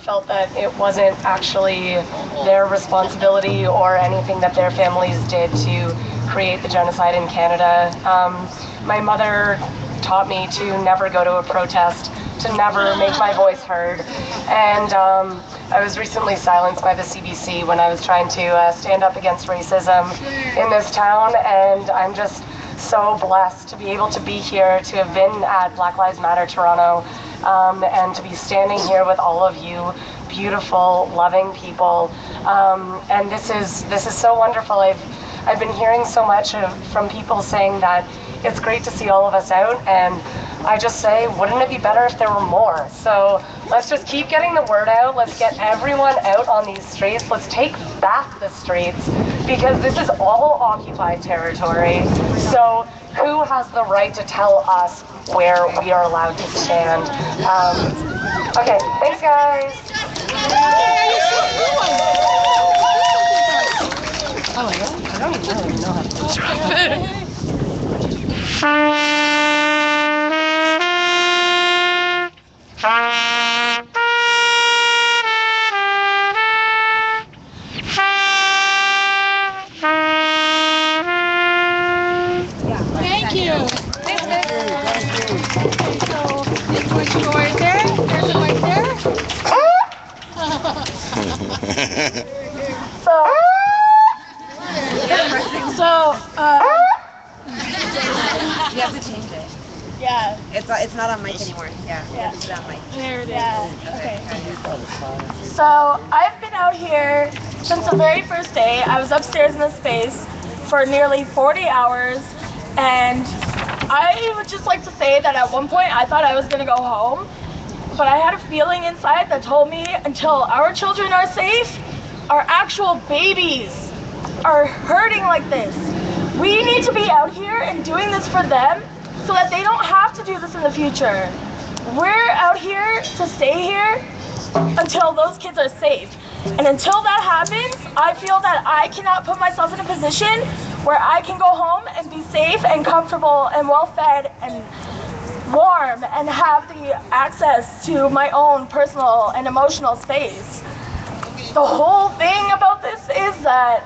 felt that it wasn't actually their responsibility or anything that their families did to create the genocide in Canada. My mother taught me to never go to a protest, to never make my voice heard, and I was recently silenced by the CBC when I was trying to stand up against racism in this town, and I'm just so blessed to be able to be here, to have been at Black Lives Matter Toronto, and to be standing here with all of you beautiful, loving people. And this is so wonderful. I've been hearing so much from people saying that it's great to see all of us out, and I just say, wouldn't it be better if there were more? So let's just keep getting the word out. Let's get everyone out on these streets. Let's take back the streets, because this is all occupied territory. So who has the right to tell us where we are allowed to stand? Okay, thanks guys. Oh my God, I don't even know how to describe it. Thank you. it's not on mic anymore. Yeah, you have to put it on mic. There it is. Yeah. Okay. So I've been out here since the very first day. I was upstairs in this space for nearly 40 hours, and I would just like to say that at one point I thought I was gonna go home, but I had a feeling inside that told me until our children are safe, our actual babies are hurting like this. We need to be out here and doing this for them so that they don't have to do this in the future. We're out here to stay here until those kids are safe. And until that happens, I feel that I cannot put myself in a position where I can go home and be safe and comfortable and well fed and warm and have the access to my own personal and emotional space. The whole thing about this is that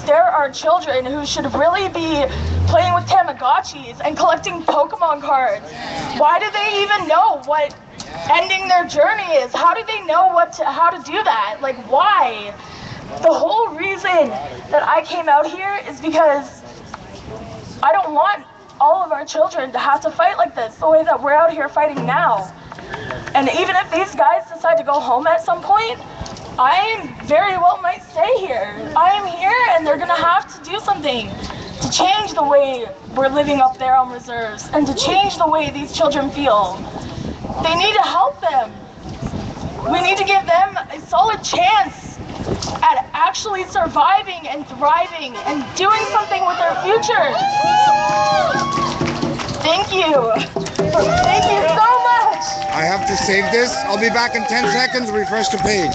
there are children who should really be playing with Tamagotchis and collecting Pokemon cards. Why do they even know what ending their journey is? How do they know how to do that? Like, why? The whole reason that I came out here is because I don't want all of our children to have to fight like this, the way that we're out here fighting now. And even if these guys decide to go home at some point, I very well might stay here. I am here and they're gonna have to do something to change the way we're living up there on reserves and to change the way these children feel. They need to help them. We need to give them a solid chance at actually surviving and thriving and doing something with their futures. Thank you. Thank you so much. I have to save this. I'll be back in 10 seconds. Refresh the page.